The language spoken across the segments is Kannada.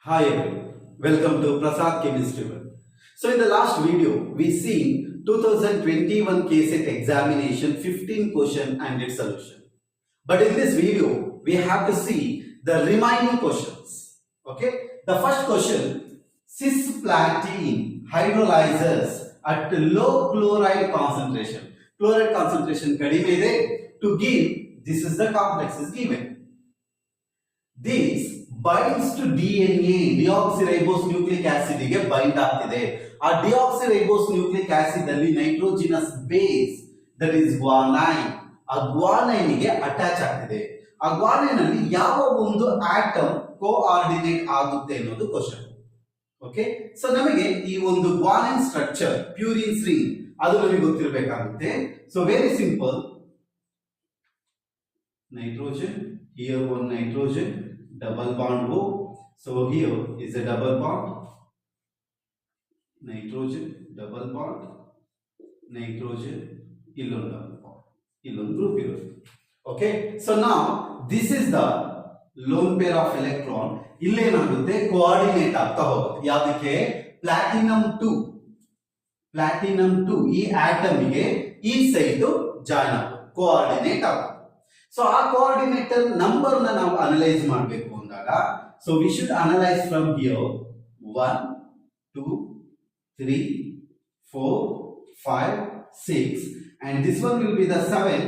Hi everyone, welcome to Prasad Chemistry World. So in the last video, we seen 2021 KCET examination 15 question and its solution. But in this video, we have to see the remaining questions. Okay, the first question, cisplatin hydrolyzes at low chloride concentration. Chloride concentration kadime ide to give, this is the complex is given. This binds to DNA, deoxyribose nucleic acid ಗೆ bind ಆಗ್ತಿದೆ. ಆ deoxyribose nucleic acid ಅಲ್ಲಿ nitrogenous base that is guanine, ಆ guanine ಗೆ ಅಟ್ಯಾಚ್ ಆಗ್ತಿದೆ. ಆ guanine ಅಲ್ಲಿ ಯಾವ ಒಂದು ಆಟಮ್ ಕೋಆರ್ಡಿನೇಟ್ ಆಗುತ್ತೆ ಅನ್ನೋದು ಕ್ವಶನ್. ಓಕೆ, ಸೊ ನಮಗೆ ಈ ಒಂದು guanine ಸ್ಟ್ರಕ್ಚರ್ ಪ್ಯೂರಿನ್ ರಿಂಗ್ ಅದು ನಮಗೆ ಗೊತ್ತಿರಬೇಕಾಗುತ್ತೆ. So very simple, nitrogen, here one nitrogen, double bond O. So here is a double bond, nitrogen, double bond, nitrogen, illon double bond, illon group here. Okay, so now this is the lone pair of electron. ಇಲ್ಲೇನಾಗುತ್ತೆ ಕೋಆರ್ಡಿನೇಟ್ ಆಗ್ತಾ ಹೋಗುತ್ತೆ. ಯಾವುದಕ್ಕೆ? ಪ್ಲಾಟಿನಮ್ 2 ಈ ಆಟಮ್ ಗೆ ಈ ಸೈಡ್ ಜಾಯಿನ್ ಆಗುತ್ತೆ, ಕೋಆರ್ಡಿನೇಟ್ ಆಗುತ್ತೆ. ಸೊ ಆ ಕೋಆರ್ಡಿನೇಟರ್ ನಂಬರ್ ನ ನಾವು ಅನಲೈಸ್ ಮಾಡಬೇಕು ಅಂದಾಗ, so we should analyse from here 1 2 3 4 5 6 and this one will be the 7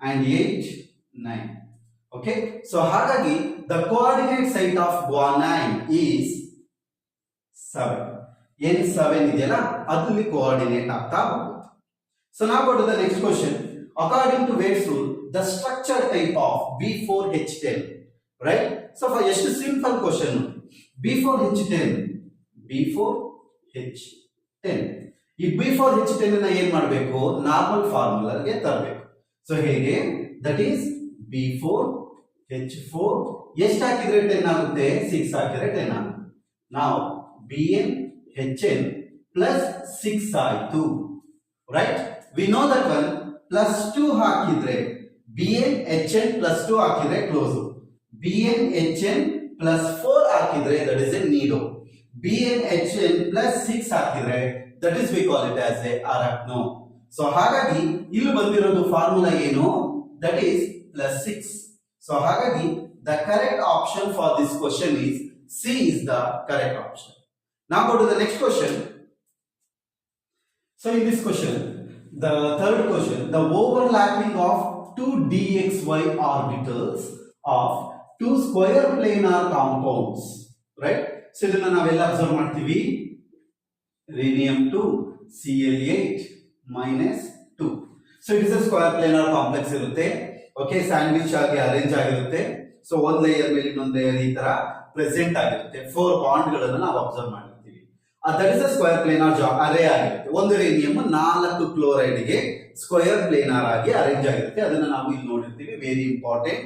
and 8 9. Okay, so ಹಾಗಾಗಿ the coordinate site of guanine is 7. n7 ಇದೆಯಲ್ಲ ಅದಲ್ಲಿ ಕೋಆರ್ಡಿನೇಟ್ ಆಗ್ತಾ ಹೋಗುತ್ತೆ. So now go to the next question. According to Wade's rule, the structure type of B4H10, right? So for just a simple question, B4H10 ಈ B4H10 ಅನ್ನು ಏನು ಮಾಡಬೇಕು? ನಾರ್ಮಲ್ ಫಾರ್ಮುಲಾ ಗೆ ತರಬೇಕು. ಸೊ ಹೇಗೆ? ದಟ್ ಈಸ್ B4H4 ಎಷ್ಟು ಹಾಕಿದ್ರೆ 10 ಆಗುತ್ತೆ? 6 ಹಾಕಿದ್ರೆ 10 ಆಗುತ್ತೆ. ನಾವು BnHn plus 6 ಆಯ್ತು, right? We know that one plus 2 ಹಾಕಿದ್ರೆ BnHn plus 2 ಹಾಕಿದ್ರೆ ಕ್ಲೋಸ್, BnHn plus 4 ಹಾಕಿದ್ರೆ that is a nido, BnHn plus 6 ಹಾಕಿದ್ರೆ that is we call it as a arachno. So ಹಾಗಾಗಿ ಇಲ್ಲಿ ಬಂದಿರೋದು ಫಾರ್ಮುಲಾ ಏನು? That is plus 6. ಸೊ ಹಾಗಾಗಿ the correct option for this question is C is the correct option. Now go to the next question. So in this question, the third question, the overlapping of two dxy orbitals of two square planar compounds, right? So ಇದನ್ನ ನಾವೆಲ್ಲ ಅಬ್ಸರ್ವ್ ಮಾಡ್ತೀವಿ, rhenium 2 Cl8 -2. So it is a square planar complex ಇರುತ್ತೆ. ಓಕೆ, ಸ್ಯಾಂಡ್ವಿಚ್ ಆಗಿ ಅರೇಂಜ್ ಆಗಿರುತ್ತೆ. ಸೊ ಒಂದ್ ಲೇಯರ್ ಮೇಲೆ ಇನ್ನೊಂದು ಲೇಯರ್ ಈ ತರ ಪ್ರೆಸೆಂಟ್ ಆಗಿರುತ್ತೆ. 4 ಬಾಂಡ್ ಗಳನ್ನ ನಾವು ಅಬ್ಸರ್ವ್ ಮಾಡಿರ್ತೀವಿ. That is a square planar array ಆಗಿರುತ್ತೆ. ಒಂದು ರೇನಿಯಂ 4 ಕ್ಲೋರೈಡ್ ಗೆ ಸ್ಕ್ವೇರ್ ಪ್ಲೇನಾರ್ ಆಗಿ ಅರೇಂಜ್ ಆಗಿರುತ್ತೆ. ಅದನ್ನ ನಾವು ಇಲ್ಲಿ ನೋಡಿರ್ತೀವಿ. ವೆರಿ ಇಂಪಾರ್ಟೆಂಟ್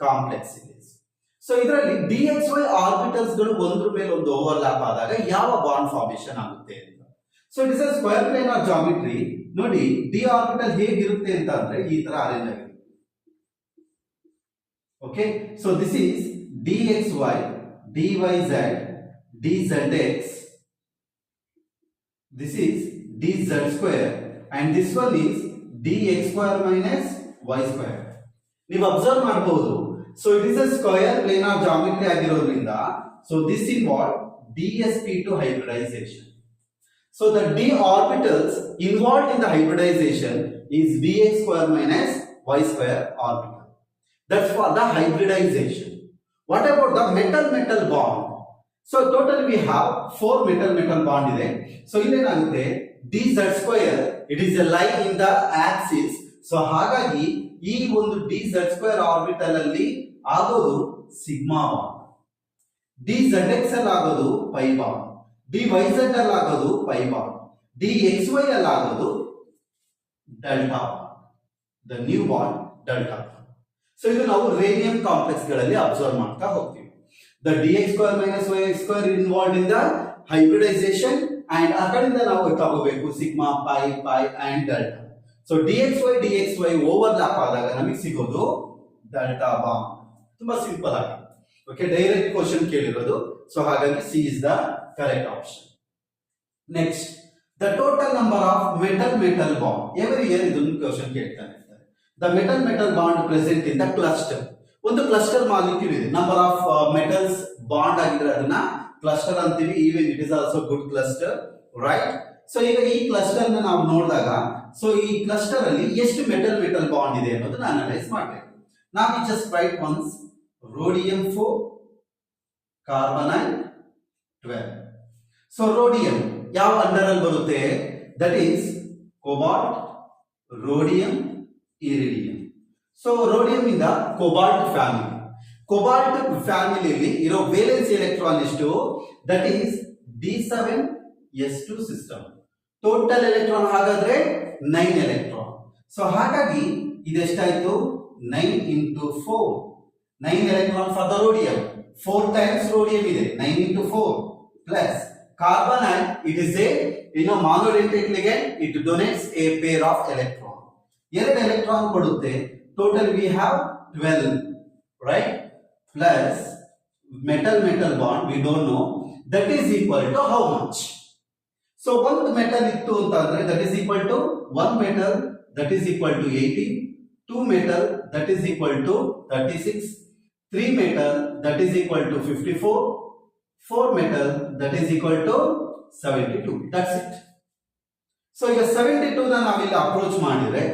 ಕಾಂಪ್ಲೆಕ್ಸ್ ಇದೆ. ಸೊ ಇದರಲ್ಲಿ DXY ಆರ್ಬಿಟಲ್ಸ್ ಗಳು ಒಂದ್ರ ಮೇಲೆ ಒಂದು ಓವರ್ಲ್ಯಾಪ್ ಆದಾಗ ಯಾವ ಬಾಂಡ್ ಫಾರ್ಮೇಶನ್ ಆಗುತ್ತೆ ಅಂತ. So it is a square planar geometry. ನೋಡಿ, ಡಿ ಆರ್ಬಿಟಲ್ ಹೇಗಿರುತ್ತೆ ಅಂತ ಅಂದ್ರೆ ಈ ತರ ಅರೇಂಜ್ ಆಗಿರುತ್ತೆ. Okay, so this is dxy, dyz, dzx, this is dz square, and this one is dx square minus y square. ನೀವು ಅಬ್ಸರ್ವ್ ಮಾಡಬಹುದು. So it is a square planar geometry ಆಗಿರೋದ್ರಿಂದ, so this involve dsp2 hybridization. So the d orbitals involved in the hybridization is dx square minus y square orbital. That's for the hybridization. What about the metal bond? So totally we have 4 metal bond ಇದೆ. So ಇಲ್ಲೇನಾಗುತ್ತೆ? dz square, it is a lie in the axis. So ಹಾಗಾಗಿ ಈ ಒಂದು dz square orbital ಅಲ್ಲಿ ಆಗೋದು ಸಿಗ್ಮಾ ಬಾಂಡ್, dzx ಅಲ್ಲಿ ಆಗೋದು ಪೈ ಬಾಂಡ್, dyz ಅಲ್ಲಿ ಆಗೋದು ಪೈ ಬಾಂಡ್, dxy ಅಲ್ಲಿ ಆಗೋದು delta bond, the new bond delta. So ಇದು ನಾವು ರೇನಿಯಂ ಕಾಂಪ್ಲೆಕ್ಸ್ ಗಳಲ್ಲಿ ಅಬ್ಸರ್ವ್ ಮಾಡ್ತಾ ಹೋಗ್ತೀವಿ. The dx square minus y square involved in the hybridization, and ಆ ಕಡೆಯಿಂದ ನಾವು ತಗೋಬೇಕು sigma pi and delta. So dxy overlap ಆದಾಗ ನಮಗೆ ಸಿಗೋದು ಡೆಲ್ಟಾ ಬಾಂಡ್. ತುಂಬಾ ಸಿಂಪಲ್ ಆಗಿದೆ. ಓಕೆ, ಡೈರೆಕ್ಟ್ ಕ್ವಶನ್ ಕೇಳಿರೋದು. ಸೊ ಹಾಗಾಗಿ C is the correct option. Next, the total number of metal bond. Every year ಇದೊಂದು ಕ್ವಶನ್ ಕೇಳ್ತಾನೆ ಇರ್ತಾರೆ. The metal bond present in the cluster. ಒಂದು ಕ್ಲಸ್ಟರ್ ಮಾಲಿಕ್ಯೂಲ್ ಇದೆ, ನಂಬರ್ ಆಫ್ ಮೆಟಲ್ಸ್ ಬಾಂಡ್ ಆಗಿದ್ರೆ ಅದನ್ನ ಕ್ಲಸ್ಟರ್ ಅಂತೀವಿ. Even it is also good cluster, right? So ಈಗ ಈ ಕ್ಲಸ್ಟರ್ ನ ನಾವು ನೋಡಿದಾಗ, ಸೊ ಈ ಕ್ಲಸ್ಟರ್ ಅಲ್ಲಿ ಎಷ್ಟು ಮೆಟಲ್ ಬಾಂಡ್ ಇದೆ ಅನ್ನೋದನ್ನ ಅನಲೈಸ್ ಮಾಡಬೇಕು. ನಾವು just write once rhodium 4, carbonyl 12. So rhodium ಯಾವ ಅಂಡರ್ ಅಲ್ಲಿ ಬರುತ್ತೆ? That is cobalt, rhodium, iridium. So rhodium ಇಂದ ಕೋಬಾಲ್ಟ್ ಫ್ಯಾಮಿಲಿ. ಕೋಬಾಲ್ಟ್ ಫ್ಯಾಮಿಲಿಯಲ್ಲಿ ಇರೋ ವೇಲೆನ್ಸಿ ಎಲೆಕ್ಟ್ರಾನ್ ಎಷ್ಟು? That is D7s2 system. Total electron ಹಾಗಾದ್ರೆ 9 ಎಲೆಕ್ಟ್ರಾನ್. ಸೊ ಹಾಗಾಗಿ ಇದೆಷ್ಟಾಯ್ತು? 9 into 4, 9 electron for the rhodium. 4 times rhodium ಇದೆ, 9 into 4 plus carbonyl. It is a monodentate ligand. It donates a pair of electron. ಎರಡು electron ಕೊಡುತ್ತೆ. Total we have 12, right? Plus metal bond we don't know. That is equal to how much? So ಒಂದು metal ಇತ್ತು ಅಂತ ಅಂದ್ರೆ that is equal to 1 metal, that is equal to 18. 2 metal, that is equal to 36. 3 metal, that is equal to 54. 4 metal, that is equal to 72. That's it. So ಈಗ 72 ನ ನಾವಿಲ್ಲಿ ಅಪ್ರೋಚ್ ಮಾಡಿದ್ರೆ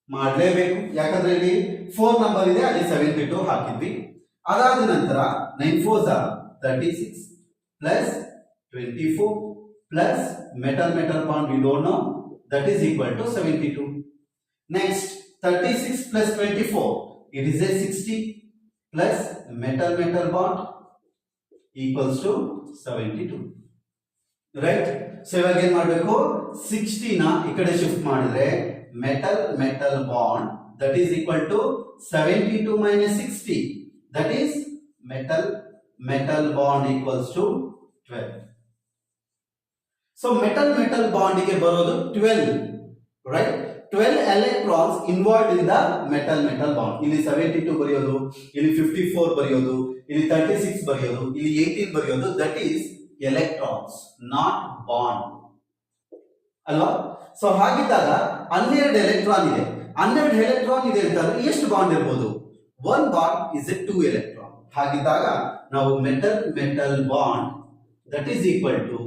ಮಾಡಲೇಬೇಕು, ಯಾಕಂದ್ರೆ ಇಲ್ಲಿ 4 ನಂಬರ್ ಇದೆ, ಅಲ್ಲಿ 72 ಹಾಕಿದ್ವಿ. ಅದಾದ ನಂತರ 9 4s are 36 plus 24 plus metal bond we don't know, that is equal to 72. Next, 36 plus 24, it is a 60 plus metal bond equals to 72, right? So ಇವಾಗ ಏನು ಮಾಡಬೇಕು? 60 ನ ಈ ಕಡೆ ಶಿಫ್ಟ್ ಮಾಡಿದ್ರೆ metal bond, that is equal to 72 minus 60, that is metal bond equals to 12. So metal bond ಗೆ ಬರೋದು 12, right? 12 electrons involved in the metal bond. ಇಲ್ಲಿ 72 ಬರೆಯೋದು, ಇಲ್ಲಿ 54 ಬರೆಯೋದು, ಇಲ್ಲಿ 36 ಬರೆಯೋದು, ಇಲ್ಲಿ 18 ಬರೆಯೋದು. That is electrons, not bond. ಅಲ್ವಾ? ಸೊ ಹಾಗಿದ್ದಾಗ 12 ಎಲೆಕ್ಟ್ರಾನ್ ಇದೆ. 12 ಎಲೆಕ್ಟ್ರಾನ್ ಇದೆ ಅಂತಂದ್ರೆ ಎಷ್ಟು ಬಾಂಡ್ ಇರಬಹುದು? 1 ಬಾಂಡ್ ಇಸ್ ಎ 2 ಎಲೆಕ್ಟ್ರಾನ್. ಹಾಗಿದ್ದಾಗ ನಾವು metal bond that is equal to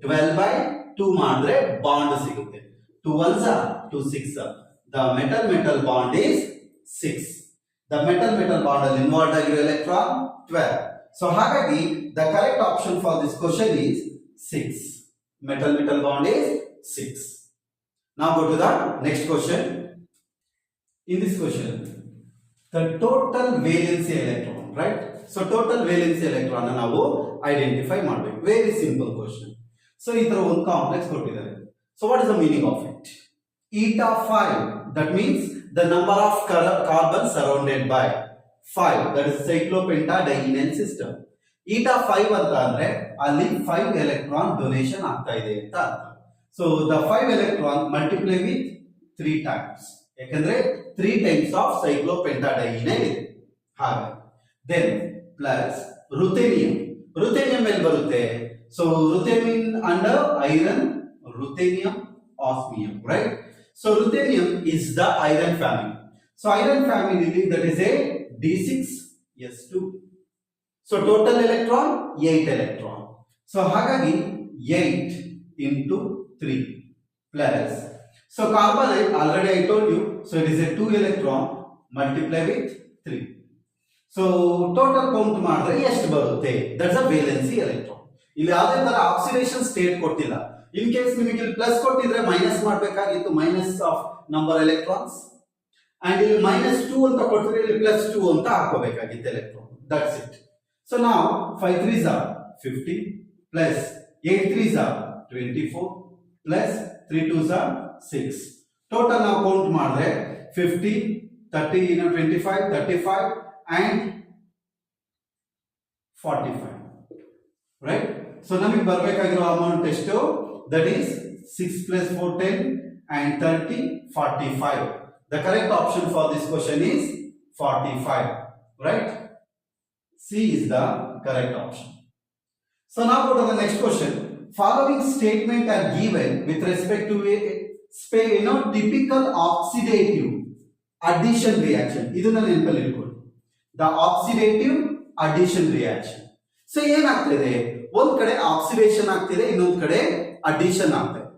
12 by 2 ಮಾಡಿದ್ರೆ ಬಾಂಡ್ ಸಿಗುತ್ತೆ. 2 1s are 2 6 are. The metal bond is 6. The metal bond ಅಲ್ಲಿ ಇನ್ವಾಲ್ವ್ ಆಗಿರೋ ಎಲೆಕ್ಟ್ರಾನ್ 12. So ಹಾಗಾಗಿ the correct option for this question is 6. Metal bond is 6. Now go to the next question. In this question, the total valency electron, right? So total valency electron ಅನ್ನು ನಾವು ಐಡೆಂಟಿಫೈ ಮಾಡಬೇಕು. Very simple question. So ಈ ತರ ಒಂದು ಕಾಂಪ್ಲೆಕ್ಸ್ ಕೊಟ್ಟಿದ್ದಾರೆ. So what is the meaning of it? Eta 5, that means the number of carbons surrounded by 5, that is cyclopentadiene system. Eta 5 ಅಂತ ಅಂದ್ರೆ ಅಲ್ಲಿ 5 electron donation ಆಗ್ತಾ ಇದೆ ಅಂತ ಅರ್ಥ. So the 5 electron multiply with 3 times, ಯಾಕಂದ್ರೆ 3 times of cyclopentadiene ಇದೆ ಹಾಗೆ. Then plus ruthenium ಎಲ್ಲಿ ಬರುತ್ತೆ? So ruthenium under iron, ruthenium, osmium, right? So ruthenium is the iron family. So iron family, that is a D6s2. So total electron 8 electron. So ಹಾಗಾಗಿ 8 into 3 plus. So carbonyl, already I told you, so it is a 2 electron multiply with 3. So total count ಮಾಡಿದ್ರೆ ಎಷ್ಟು ಬರುತ್ತೆ? That's a valency electron. ಇಲ್ಲಿ ಯಾವುದೇ ತರ ಆಕ್ಸಿಡೇಷನ್ ಸ್ಟೇಟ್ ಕೊಟ್ಟಿಲ್ಲ. ಇನ್ ಕೇಸ್ ನಿಮಗೆ ಇಲ್ಲಿ ಪ್ಲಸ್ ಕೊಟ್ಟಿದ್ರೆ ಮೈನಸ್ ಮಾಡಬೇಕಾಗಿತ್ತು, minus of number electrons. And ಇಲ್ಲಿ -2 ಅಂತ ಕೊಟ್ಟಿದ್ರೆ ಇಲ್ಲಿ +2 ಅಂತ ಹಾಕೋಬೇಕಾಗಿತ್ತು ಎಲೆಕ್ಟ್ರಾನ್. That's it. ಸೊ ನಾವು 5 3s are 50 plus 8 3s are 24 plus 3 2s are 6. Total ನಾವು ಕೌಂಟ್ ಮಾಡಿದ್ರೆ 50 30 25 35 and 45, right? So ನಮಗೆ ಬರಬೇಕಾಗಿರೋ ಅಮೌಂಟ್ ಎಷ್ಟು? That is 6 plus 4 10 and 30 45. The correct option for this question is 45, right? C is the correct option. So now go to the next question. Following statement are given with respect to a typical oxidative addition reaction. ಇದನ್ನ ನೆನಪಲ್ಲಿ ಇಟ್ಕೊಳ್ಳಿ. The oxidative addition reaction. So ಏನಾಗ್ತಿದೆ, ಒಂದ್ ಕಡೆ ಆಕ್ಸಿಡೇಷನ್ ಆಗ್ತಿದೆ, ಇನ್ನೊಂದ್ ಕಡೆ ಅಡಿಷನ್ ಆಗ್ತಿದೆ.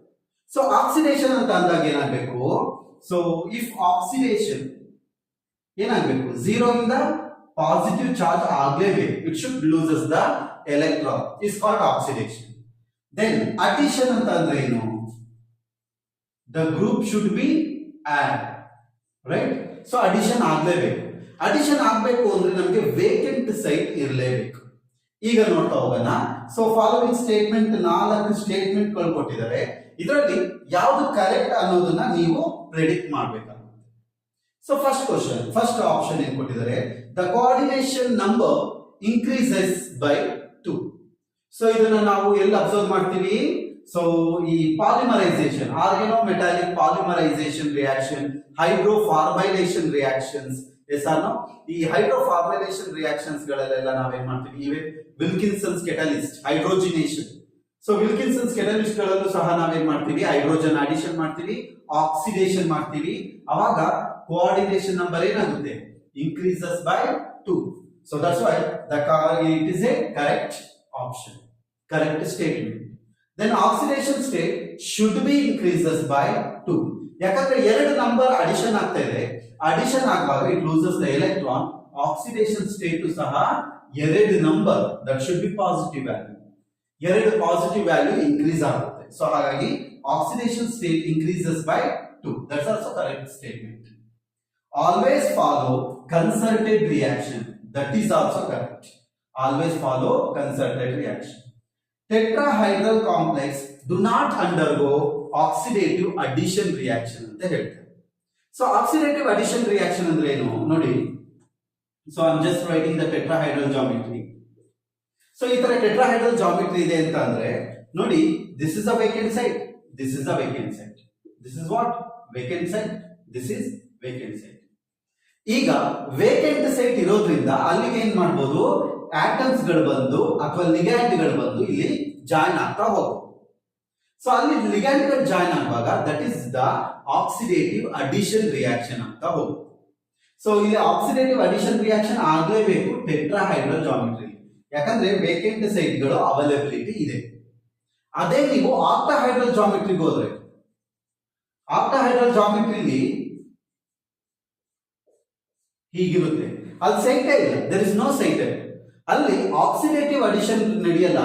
ಸೊ ಆಕ್ಸಿಡೇಷನ್ ಅಂತ ಅಂದಾಗ ಏನಾಗಬೇಕು, ಸೊ ಇಫ್ ಆಕ್ಸಿಡೇಷನ್ ಏನಾಗಬೇಕು, 0 ಇಂದ ಪಾಸಿಟಿವ್ ಚಾರ್ಜ್ ಆಗಲೇಬೇಕು, it should loses the electron, is called oxidation. Then addition ಅಂತ ಅಂದ್ರೆ ಏನು, the group should be add, right. So addition ಆಗಲೇಬೇಕು. ಅಡಿಷನ್ ಆಗಬೇಕು ಅಂದ್ರೆ ನಮಗೆ ವೇಕೆಂಟ್ ಸೈಟ್ ಇರಲೇಬೇಕು. ಈಗ ನೋಡ್ತಾ ಹೋಗೋಣ. ಸೊ ಫಾಲೋವಿಂಗ್ ಸ್ಟೇಟ್ಮೆಂಟ್, 4 ಸ್ಟೇಟ್ಮೆಂಟ್ ಗಳು ಕೊಟ್ಟಿದ್ದಾರೆ. ಇದರಲ್ಲಿ ಯಾವುದು ಕರೆಕ್ಟ್ ಅನ್ನೋದನ್ನ ನೀವು ಪ್ರೆಡಿಕ್ಟ್ ಮಾಡಬೇಕಾಗುತ್ತೆ. So first question, first option ಏನ್ ಕೊಟ್ಟಿದ್ದಾರೆ, the coordination number increases by 2. So ಇದನ್ನ ನಾವು ಎಲ್ಲಿ ಅಬ್ಸರ್ವ್ ಮಾಡ್ತೀವಿ, ಸೊ ಈ polymerisation, organometallic polymerisation reaction, hydroformylation reactions, S R no, ಈ ಹೈಡ್ರೋಫಾರ್ಮೈಲೇಷನ್ ರಿಯಾಕ್ಷನ್ಸ್ ಗಳಲ್ಲೆಲ್ಲ ನಾವೇನ್ ಮಾಡ್ತೀವಿ, ಇವೆ Wilkinson's catalyst, hydrogenation. So Wilkinson's catalyst ಗಳಲ್ಲೂ ಸಹ ನಾವೇನ್ ಮಾಡ್ತೀವಿ, ಹೈಡ್ರೋಜನ್ ಅಡಿಷನ್ ಮಾಡ್ತೀವಿ, ಆಕ್ಸಿಡೇಷನ್ ಮಾಡ್ತೀವಿ. ಅವಾಗ ಕೋಆರ್ಡಿನೇಷನ್ ನಂಬರ್ ಏನಾಗುತ್ತೆ, increases by 2. So that's why it is a correct option, correct statement. Then oxidation state should be increases by 2. ಯಾಕಂದ್ರೆ 2 ನಂಬರ್ ಅಡಿಷನ್ ಆಗ್ತಾ ಇದೆ, ಅಡಿಷನ್ ಆಗುವಾಗ it loses the electron. Oxidation state ಸಹ 2 number, that should be positive value, 2 positive value increase ಆಗುತ್ತೆ. ಸೊ ಹಾಗಾಗಿ oxidation state increases by 2. That's also correct statement. Always follow concerted reaction, that is also correct. Always follow concerted reaction. Tetrahedral complex do not undergo oxidative addition reaction ಅಂತ ಹೇಳ್ತಾರೆ. ಸೊ ಆಕ್ಸಿಡೇಟಿವ್ ಅಡಿಷನ್ ರಿಯಾಕ್ಷನ್ ಅಂದ್ರೆ ಏನು ನೋಡಿ. So I am just writing the tetrahedral geometry. So ಈ ತರ ಟೆಟ್ರಾಹೈಡ್ರಲ್ ಜಾಮೆಟ್ರಿ ಇದೆ ಅಂತ ಅಂದ್ರೆ ನೋಡಿ, this is a vacant site, this is a vacant site, this is what vacant site, this is vacant site. ಈಗ ವೇಕೆಂಟ್ ಸೈಟ್ ಇರೋದ್ರಿಂದ ಅಲ್ಲಿಗೆ ಏನ್ ಮಾಡ್ಬೋದು, ಆಟಮ್ಸ್ ಗಳು ಬಂದು ಅಥವಾ ಲಿಗ್ಯಾಂಡ್ ಗಳು ಬಂದು ಇಲ್ಲಿ ಜಾಯಿನ್ ಆಗ್ತಾ ಹೋಗ್ಬೋದು. ಸೊ ಅಲ್ಲಿ ಲಿಗ್ಯಾಂಡ್ ಗಳು ಜಾಯಿನ್ ಆಗುವಾಗ that is the oxidative addition reaction ಅಂತ ಹೋಗುತ್ತೆ. ಸೊ ಇಲ್ಲಿ ಆಕ್ಸಿಡೇಟಿವ್ ಅಡಿಷನ್ ರಿಯಾಕ್ಷನ್ ಆಗಲೇಬೇಕು ಟೆಟ್ರಾಹೈಡ್ರಲ್ ಜಾಮೆಟ್ರಿ, ಯಾಕಂದ್ರೆ ವೇಕೆಂಟ್ ಸೈಟ್ ಗಳು ಅವೈಲಬಿಲಿಟಿ ಇದೆ. ಅದೇ ನೀವು ಆಕ್ಟಾಹೈಡ್ರಲ್ ಜಾಮೆಟ್ರಿಗೆ ಹೋದ್ರೆ, ಆಕ್ಟಾಹೈಡ್ರಲ್ ಜಾಮೆಟ್ರಿಲಿ ಹೀಗಿರುತ್ತೆ, ಅಲ್ಲಿ ಸೈಟೇ ಇಲ್ಲ, ದೇರ್ ಇಸ್ ನೋ ಸೈಟ್. ಅಲ್ಲಿ ಆಕ್ಸಿಡೇಟಿವ್ ಅಡಿಷನ್ ನಡೆಯಲ್ಲ,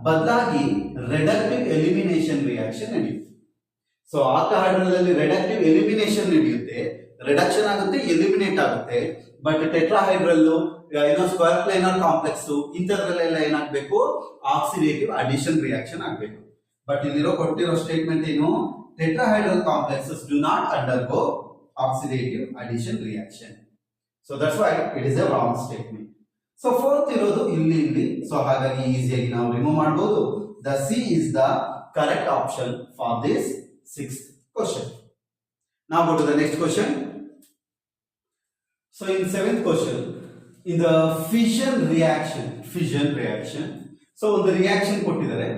ಬದಲಾಗಿ ರೆಡಕ್ಟಿವ್ ಎಲಿಮಿನೇಷನ್ ರಿಯಾಕ್ಷನ್ ನಡೆಯುತ್ತೆ. ಸೊ ಆಕ್ಟಾಹೈಡ್ರಲ್ ಅಲ್ಲಿ ರೆಡಕ್ಟಿವ್ ಎಲಿಮಿನೇಷನ್ ನಡೆಯುತ್ತೆ, ರಿಡಕ್ಷನ್ ಆಗುತ್ತೆ, ಎಲಿಮಿನೇಟ್ ಆಗುತ್ತೆ. ಬಟ್ ಟೆಟ್ರಾಹೈಡ್ರಲ್ ಏನೋ ಸ್ಕ್ವೇರ್ ಪ್ಲೇನರ್ ಕಾಂಪ್ಲೆಕ್ಸ್ ಇಂಥದ್ರಲ್ಲೆಲ್ಲ ಏನಾಗಬೇಕು, ಆಕ್ಸಿಡೇಟಿವ್ ಅಡಿಷನ್ ರಿಯಾಕ್ಷನ್ ಆಗಬೇಕು. ಬಟ್ ಇಲ್ಲಿರೋ ಕೊಟ್ಟಿರೋ ಸ್ಟೇಟ್ಮೆಂಟ್ ಏನು, tetrahedral complexes do not undergo oxidative addition reaction. So that's why it is A wrong statement. So fourth ಇರೋದು ಇಲ್ಲಿ, ಸೊ ಹಾಗಾಗಿ ಈಸಿಯಾಗಿ ನಾವು ರಿಮೂವ್ ಮಾಡಬಹುದು. The c is the correct option for this 6th question. Now go to the next question. So in 7th question, in the fission reaction, so on the reaction ಕೊಟ್ಟಿದ್ದಾರೆ,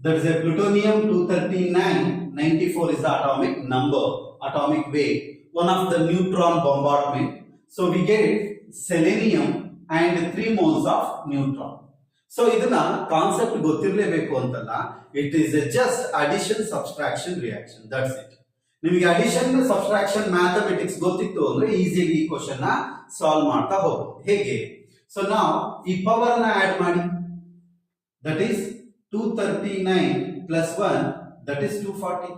that is a plutonium 239 is the atomic number, atomic weight, one of the neutron bombardment. So we get selenium and 3 moles of neutron. So ಇದನ್ನ ಕಾನ್ಸೆಪ್ಟ್ ಗೊತ್ತಿರಲೇಬೇಕು ಅಂತಲ್ಲ, it is just addition subtraction reaction, that's it. ನಿಮಗೆ ಅಡಿಷನ್ ಸಬ್ಸ್ಟ್ರಾಕ್ಷನ್ ಮ್ಯಾಥಮೆಟಿಕ್ಸ್ ಗೊತ್ತಿತ್ತು ಅಂದ್ರೆ ಈಸಿಯಾಗಿ ಈ ಕ್ವಶನ್ ನ ಸಾಲ್ವ್ ಮಾಡ್ತಾ ಹೋಗ್ಬೋದು. ಹೇಗೆ? ಸೊ ನಾವು ಈ ಪವರ್ ನ ಆಡ್ ಮಾಡಿ, that is 239 plus 1 that is 240.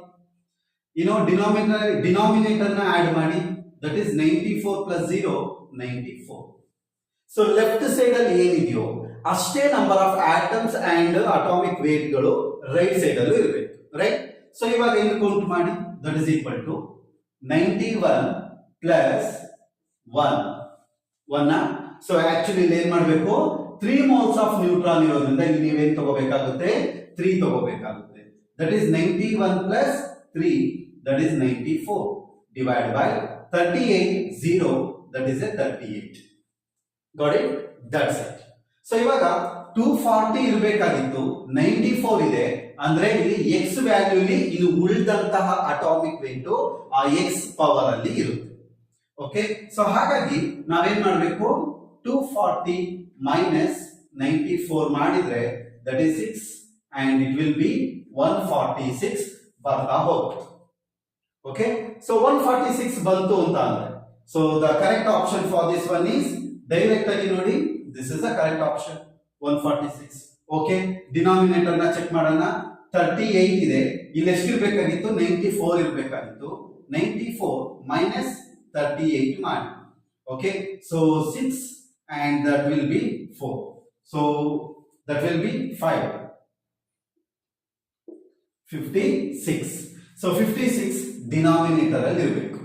Denominator ನ ಆಡ್ ಮಾಡಿ, that is 94 plus 0 94. So left side ಅಲ್ಲಿ ಏನಿದೆಯೋ ಅಷ್ಟೇ number of atoms and atomic weight ಗಳು ರೈಟ್ ಸೈಡ್ ಅಲ್ಲೂ ಇರಬೇಕು, ರೈಟ್. ಸೊ ಇವಾಗ ಇಲ್ಲಿ ಕೌಂಟ್ ಮಾಡಿ, that is equal to 91 plus 1. So actually ಇಲ್ಲಿ ಏನ್ ಮಾಡಬೇಕು, 3 moles ಆಫ್ ನ್ಯೂಟ್ರಾನ್ ಇರೋದ್ರಿಂದ ಇಲ್ಲಿ ನೀವೇನ್ ತಗೋಬೇಕಾಗುತ್ತೆ, 3 ತಗೋಬೇಕಾಗುತ್ತೆ. That is 91 plus 3, that is 94 divide by 38 0, that is a 38. Got it? That's it. So ಇವಾಗ 240 ಇರಬೇಕಾಗಿತ್ತು, 94 ಇದೆ ಅಂದ್ರೆ ಇಲ್ಲಿ ಎಕ್ಸ್ ವ್ಯಾಲ್ಯೂಲಿ ಇದು ಉಳಿದಂತಹ ಅಟಾಮಿಕ್ ವೇಟ್ ಆ ಎಕ್ಸ್ ಪವರ್ ಅಲ್ಲಿ ಇರುತ್ತೆ. ಓಕೆ, ಸೊ ಹಾಗಾಗಿ ನಾವೇನ್ ಮಾಡಬೇಕು, 240 ಮೈನಸ್ 94 ಮಾಡಿದ್ರೆ that is 6 and it will be 146 ಬರ್ತಾ ಹೋಗುತ್ತೆ. ಓಕೆ, ಸೊ 146 ಬಂತು ಅಂತ ಅಂದ್ರೆ so the correct option for this one is direct ಆಗಿ ನೋಡಿ, this is the correct option 146. Okay, denominator ನ ಚೆಕ್ ಮಾಡೋಣ. 38 ಇದೆ, ಇಲ್ಲಿ ಎಷ್ಟಿರ್ಬೇಕಾಗಿತ್ತು, 94 ಇರಬೇಕಾಗಿತ್ತು. 94 ಮೈನಸ್ 38 ಮಾಡಿ. Okay, so 6 and that will be 4, so that will be 56. so 56 denominator ಅಲ್ಲಿ ಇರಬೇಕು.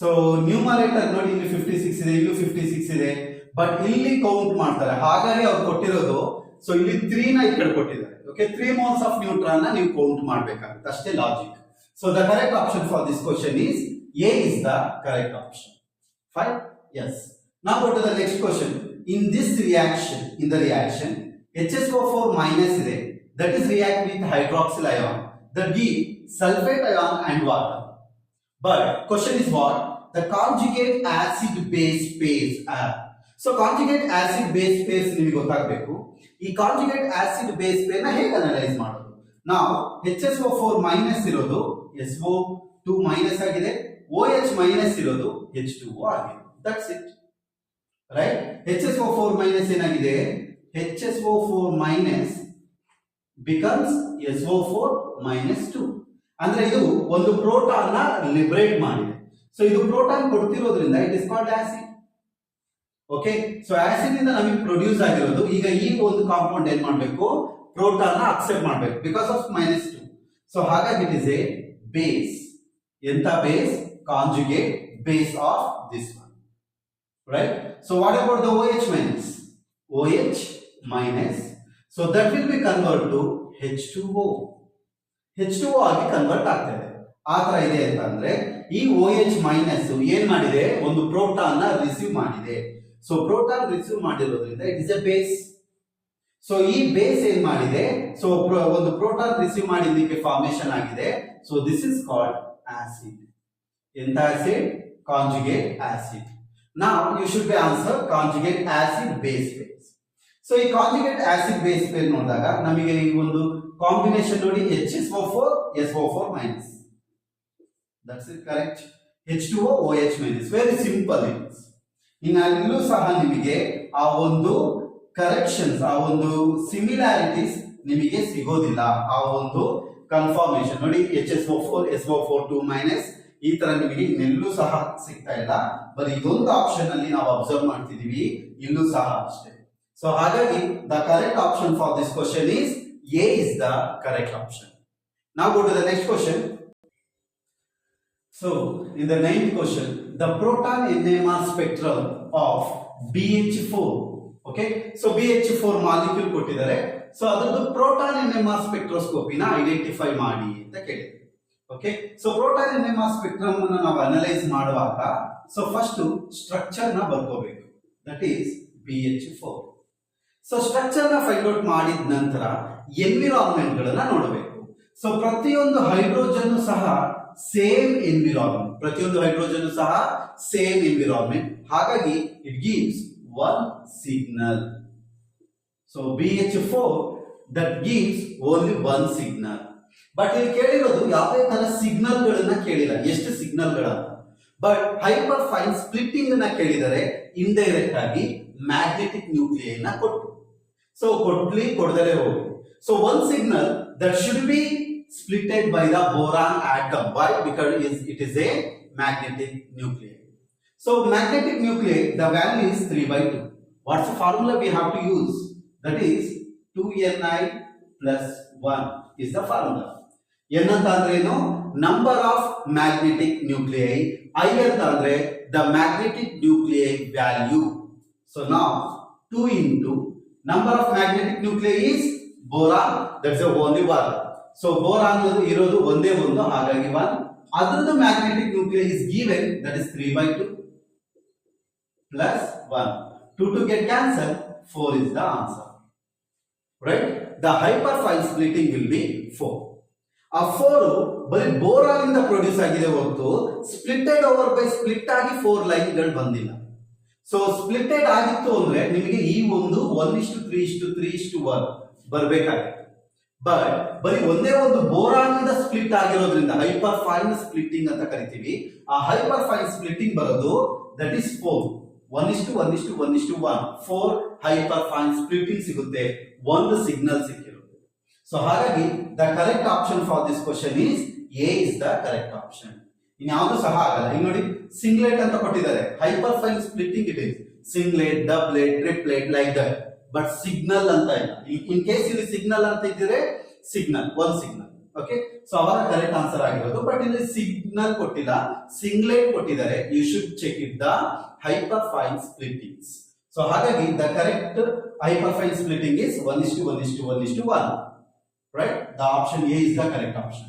ಸೊ ನ್ಯೂಮರೇಟರ್ ನೋಡಿ, ಇಲ್ಲಿ 56 ಇದೆ, ಇಲ್ಲೂ 56 ಇದೆ, ಬಟ್ ಇಲ್ಲಿ ಕೌಂಟ್ ಮಾಡ್ತಾರೆ. ಹಾಗಾಗಿ ಅವ್ರು ಕೊಟ್ಟಿರೋದು, ಸೊ ಇಲ್ಲಿ 3 ನ ಈ ಕಡೆ ಕೊಟ್ಟಿದ್ದಾರೆ. ಓಕೆ, 3 moles of neutron ನ ನೀವು ಕೌಂಟ್ ಮಾಡಬೇಕಾಗುತ್ತೆ, ಅಷ್ಟೇ logic. So the correct option for this question is a is the correct option. Fine, yes. Now go to the next question. In this reaction, HSO4 minus ಇದೆ, that is react with hydroxyl ion that give sulfate ion and water. But question is what? The conjugate acid base pairs are. So conjugate acid base pairs ನಿಮಗೆ ಗೊತ್ತಾಗಬೇಕು. ಈ conjugate acid base pair ನ ಹೇಗೆ ಅನಲೈಸ್ ಮಾಡೋದು? Now HSO4 minus ಇರೋದು SO2 minus ಆಗಿದೆ, OH minus ಇರೋದು H2O ಆಗಿದೆ. That's it. Right? HSO4 minus ಏನಾಗಿದೆ, HSO4 minus becomes SO4 minus 2. ಅಂದ್ರೆ ಇದು ಒಂದು ಪ್ರೋಟಾನ್ ನ ಲಿಬರೇಟ್ ಮಾಡಿದೆ. ಸೊ ಇದು ಪ್ರೋಟಾನ್ ಕೊಡ್ತಿರೋದ್ರಿಂದ it is called acid. Okay, so acid ಇಂದ ನಮಗೆ ಪ್ರೊಡ್ಯೂಸ್ ಆಗಿರೋದು. ಈಗ ಈ ಒಂದು ಕಾಂಪೌಂಡ್ ಏನ್ ಮಾಡಬೇಕು, ಪ್ರೋಟಾನ್ ನ ಅಕ್ಸೆಪ್ಟ್ ಮಾಡಬೇಕು ಬಿಕಾಸ್ ಆಫ್ -2. ಸೊ ಹಾಗಾಗಿ ಇಟ್ ಇಸ್ ಎ ಬೇಸ್. ಎಂತ base? Conjugate base of this one. Right? So what about the OH minus? OH minus. So that will be converted to H2O. H2O ಆಗಿ ಕನ್ವರ್ಟ್ ಆಗ್ತದೆ. ಆ ತರ ಇದೆ ಅಂತ ಅಂದ್ರೆ ಈ OH minus ಏನ್ ಮಾಡಿದೆ, ಒಂದು ಪ್ರೋಟಾನ್ ನ ರಿಸೀವ್ ಮಾಡಿದೆ. ಸೊ ಪ್ರೋಟಾನ್ ರಿಸೀವ್ ಮಾಡಿರೋದ್ರಿಂದ it is a base. So ಈ ಬೇಸ್ ಏನ್ ಮಾಡಿದೆ, ಸೊ ಒಂದು ಪ್ರೋಟಾನ್ ರಿಸೀವ್ ಮಾಡಿದ್ದಕ್ಕೆ ಫಾರ್ಮೇಶನ್ ಆಗಿದೆ. So this is called acid. ಎಂತ acid? Conjugate acid. Now you should be answer conjugate acid base pairs. So ಈ conjugate acid base pair ನೋಡಿದಾಗ ನಮಗೆ ಈ ಒಂದು ಕಾಂಬಿನೇಷನ್ ನೋಡಿ, HSO4 SO4 minus. That's it, correct. H2O OH minus. Very simple it is. ಇಲ್ಲೂ ಸಹ ನಿಮಗೆ ಆ ಒಂದು ಕರೆಕ್ಷನ್ಸ್, ಆ ಒಂದು ಸಿಮಿಲಾರಿಟೀಸ್ ನಿಮಗೆ ಸಿಗೋದಿಲ್ಲ. ಆ ಒಂದು ಕನ್ಫರ್ಮೇಶನ್ ನೋಡಿ, HSO4 SO4 2 minus ಈ ತರ ನಿಮಗೆ ಇನ್ನೆಲ್ಲೂ ಸಹ ಸಿಗ್ತಾ ಇಲ್ಲ. ಬರೀ ಇದೊಂದು ಆಪ್ಷನ್ ಅಲ್ಲಿ ನಾವು ಅಬ್ಸರ್ವ್ ಮಾಡ್ತಿದೀವಿ, ಇಲ್ಲೂ ಸಹ ಅಷ್ಟೇ. ಸೊ ಹಾಗಾಗಿ the correct option for this question is a is the correct option. ನಾವು go to the next question. So in the 9th question, the proton NMR spectrum of BH4. Okay, so BH4 molecule ಕೊಟ್ಟಿದ್ದಾರೆ. ಸೊ ಅದರದ್ದು ಪ್ರೋಟಾನ್ NMR ಸ್ಪೆಕ್ಟ್ರೋಸ್ಕೋಪಿನ ಐಡೆಂಟಿಫೈ ಮಾಡಿ ಅಂತ ಕೇಳಿದೆ. Okay, so proton NMR spectrum ಅನ್ನು ನಾವು ಅನಲೈಸ್ ಮಾಡುವಾಗ ಸೊ ಫಸ್ಟ್ ಸ್ಟ್ರಕ್ಚರ್ ನ ಬರ್ಕೋಬೇಕು, that is BH4. So structure ನ ಫೈಂಡ್ ಔಟ್ ಮಾಡಿದ ನಂತರ ಎನ್ವಿರಾನ್ಮೆಂಟ್ ಗಳನ್ನ ನೋಡಬೇಕು. ಸೊ ಪ್ರತಿಯೊಂದು ಹೈಡ್ರೋಜನ್ ಸಹ ಸೇಮ್ ಎನ್ವಿರಾನ್ಮೆಂಟ್, ಹಾಗಾಗಿ it gives one signal. So BH4 that gives only one signal. But ಇಲ್ಲಿ ಕೇಳಿರೋದು ಯಾವುದೇ ತರ ಸಿಗ್ನಲ್ ಗಳನ್ನ ಕೇಳಿಲ್ಲ, ಎಷ್ಟು ಸಿಗ್ನಲ್ ಗಳ, ಬಟ್ ಹೈಪರ್ ಫೈನ್ ಸ್ಪ್ಲಿಟ್ಟಿಂಗ್ ನ ಕೇಳಿದರೆ ಇಂಡೈರೆಕ್ಟ್ ಆಗಿ ಮ್ಯಾಗ್ನೆಟಿಕ್ ನ್ಯೂಕ್ಲಿಯೈ ನ ಕೊಟ್ಟು. ಸೊ ಕೊಡದಲೇ ಹೋಗಿ. So one signal that should be splitted by the boron atom. Why? Because it is a magnetic nuclei. So magnetic nuclei the value is 3/2. What's the formula we have to use? That is 2ni plus 1 is the formula. n ಅಂತ ಅಂದ್ರೆ ಏನು? Number of magnetic nuclei. I ಅಂತ ಅಂದ್ರೆ the magnetic nuclei value. So now 2 into number of magnetic nuclei is boron, that's the only one. So boron ಇರೋದು ಒಂದೇ ಒಂದು, ಹಾಗಾಗಿ 1. ಅದರದ್ದು magnetic nuclei is given, that is 3/2 plus 1. 2 to get cancelled, 4 is the answer. Right? The hyperfine splitting will be 4. ಆ 4 ಬರೀ ಬೋರಾನ್ ಇಂದ ಪ್ರೊಡ್ಯೂಸ್ ಆಗಿದೆ ಹೊರತು ಸ್ಪ್ಲಿಟೆಡ್ ಓವರ್ ಬೈ ಸ್ಪ್ಲಿಟ್ ಆಗಿ 4 ಲೈನ್ಗಳು ಬಂದಿಲ್ಲ. ಸೊ ಸ್ಪ್ಲಿಟೆಡ್ ಆಗಿತ್ತು ಅಂದ್ರೆ ನಿಮಗೆ ಈ ಒಂದು 1:3:3:1 ಬರಬೇಕಾಗಿತ್ತು. ಬಟ್ ಬರೀ ಒಂದೇ ಒಂದು ಬೋರಾನ್ ಇಂದ ಸ್ಪ್ಲಿಟ್ ಆಗಿರೋದ್ರಿಂದ ಹೈಪರ್ ಫೈನ್ ಸ್ಪ್ಲಿಟ್ಟಿಂಗ್ ಅಂತ ಕರಿತೀವಿ. ಆ ಹೈಪರ್ ಫೈನ್ ಸ್ಪ್ಲಿಟ್ಟಿಂಗ್ ಬರೋದು that is 4. 1:1:1:1 4 hyperfine splitting ಸಿಗುತ್ತೆ, ಒಂದು ಸಿಗ್ನಲ್ ಸಿಕ್ಕಿರುತ್ತೆ. ಸೊ ಹಾಗಾಗಿ the correct option for this question is a is the correct option. ಇನ್ಯಾವುದು ಸಹ ಆಗಲ್ಲ. ಈಗ ನೋಡಿ ಸಿಂಗ್ಲೆಟ್ ಅಂತ ಕೊಟ್ಟಿದ್ದಾರೆ, hyperfine splitting it is singlet, doublet, triplet like that. But signal ಅಂತ ಇಲ್ಲ. ಇನ್ ಕೇಸ್ ಇಲ್ಲಿ ಸಿಗ್ನಲ್ ಅಂತ ಇದ್ದರೆ signal, one signal. Okay, so ಅವರ ಕರೆಕ್ಟ್ ಆನ್ಸರ್ ಆಗಿರೋದು. ಬಟ್ ಇಲ್ಲಿ ಸಿಗ್ನಲ್ ಕೊಟ್ಟಿಲ್ಲ, ಸಿಂಗ್ಲೆಟ್ ಕೊಟ್ಟಿದ್ದಾರೆ. You should check it the hyperfine splittings. So ಹಾಗಾಗಿ the correct hyperfine splitting is 1:1:1:1. Right? The option A is the correct option.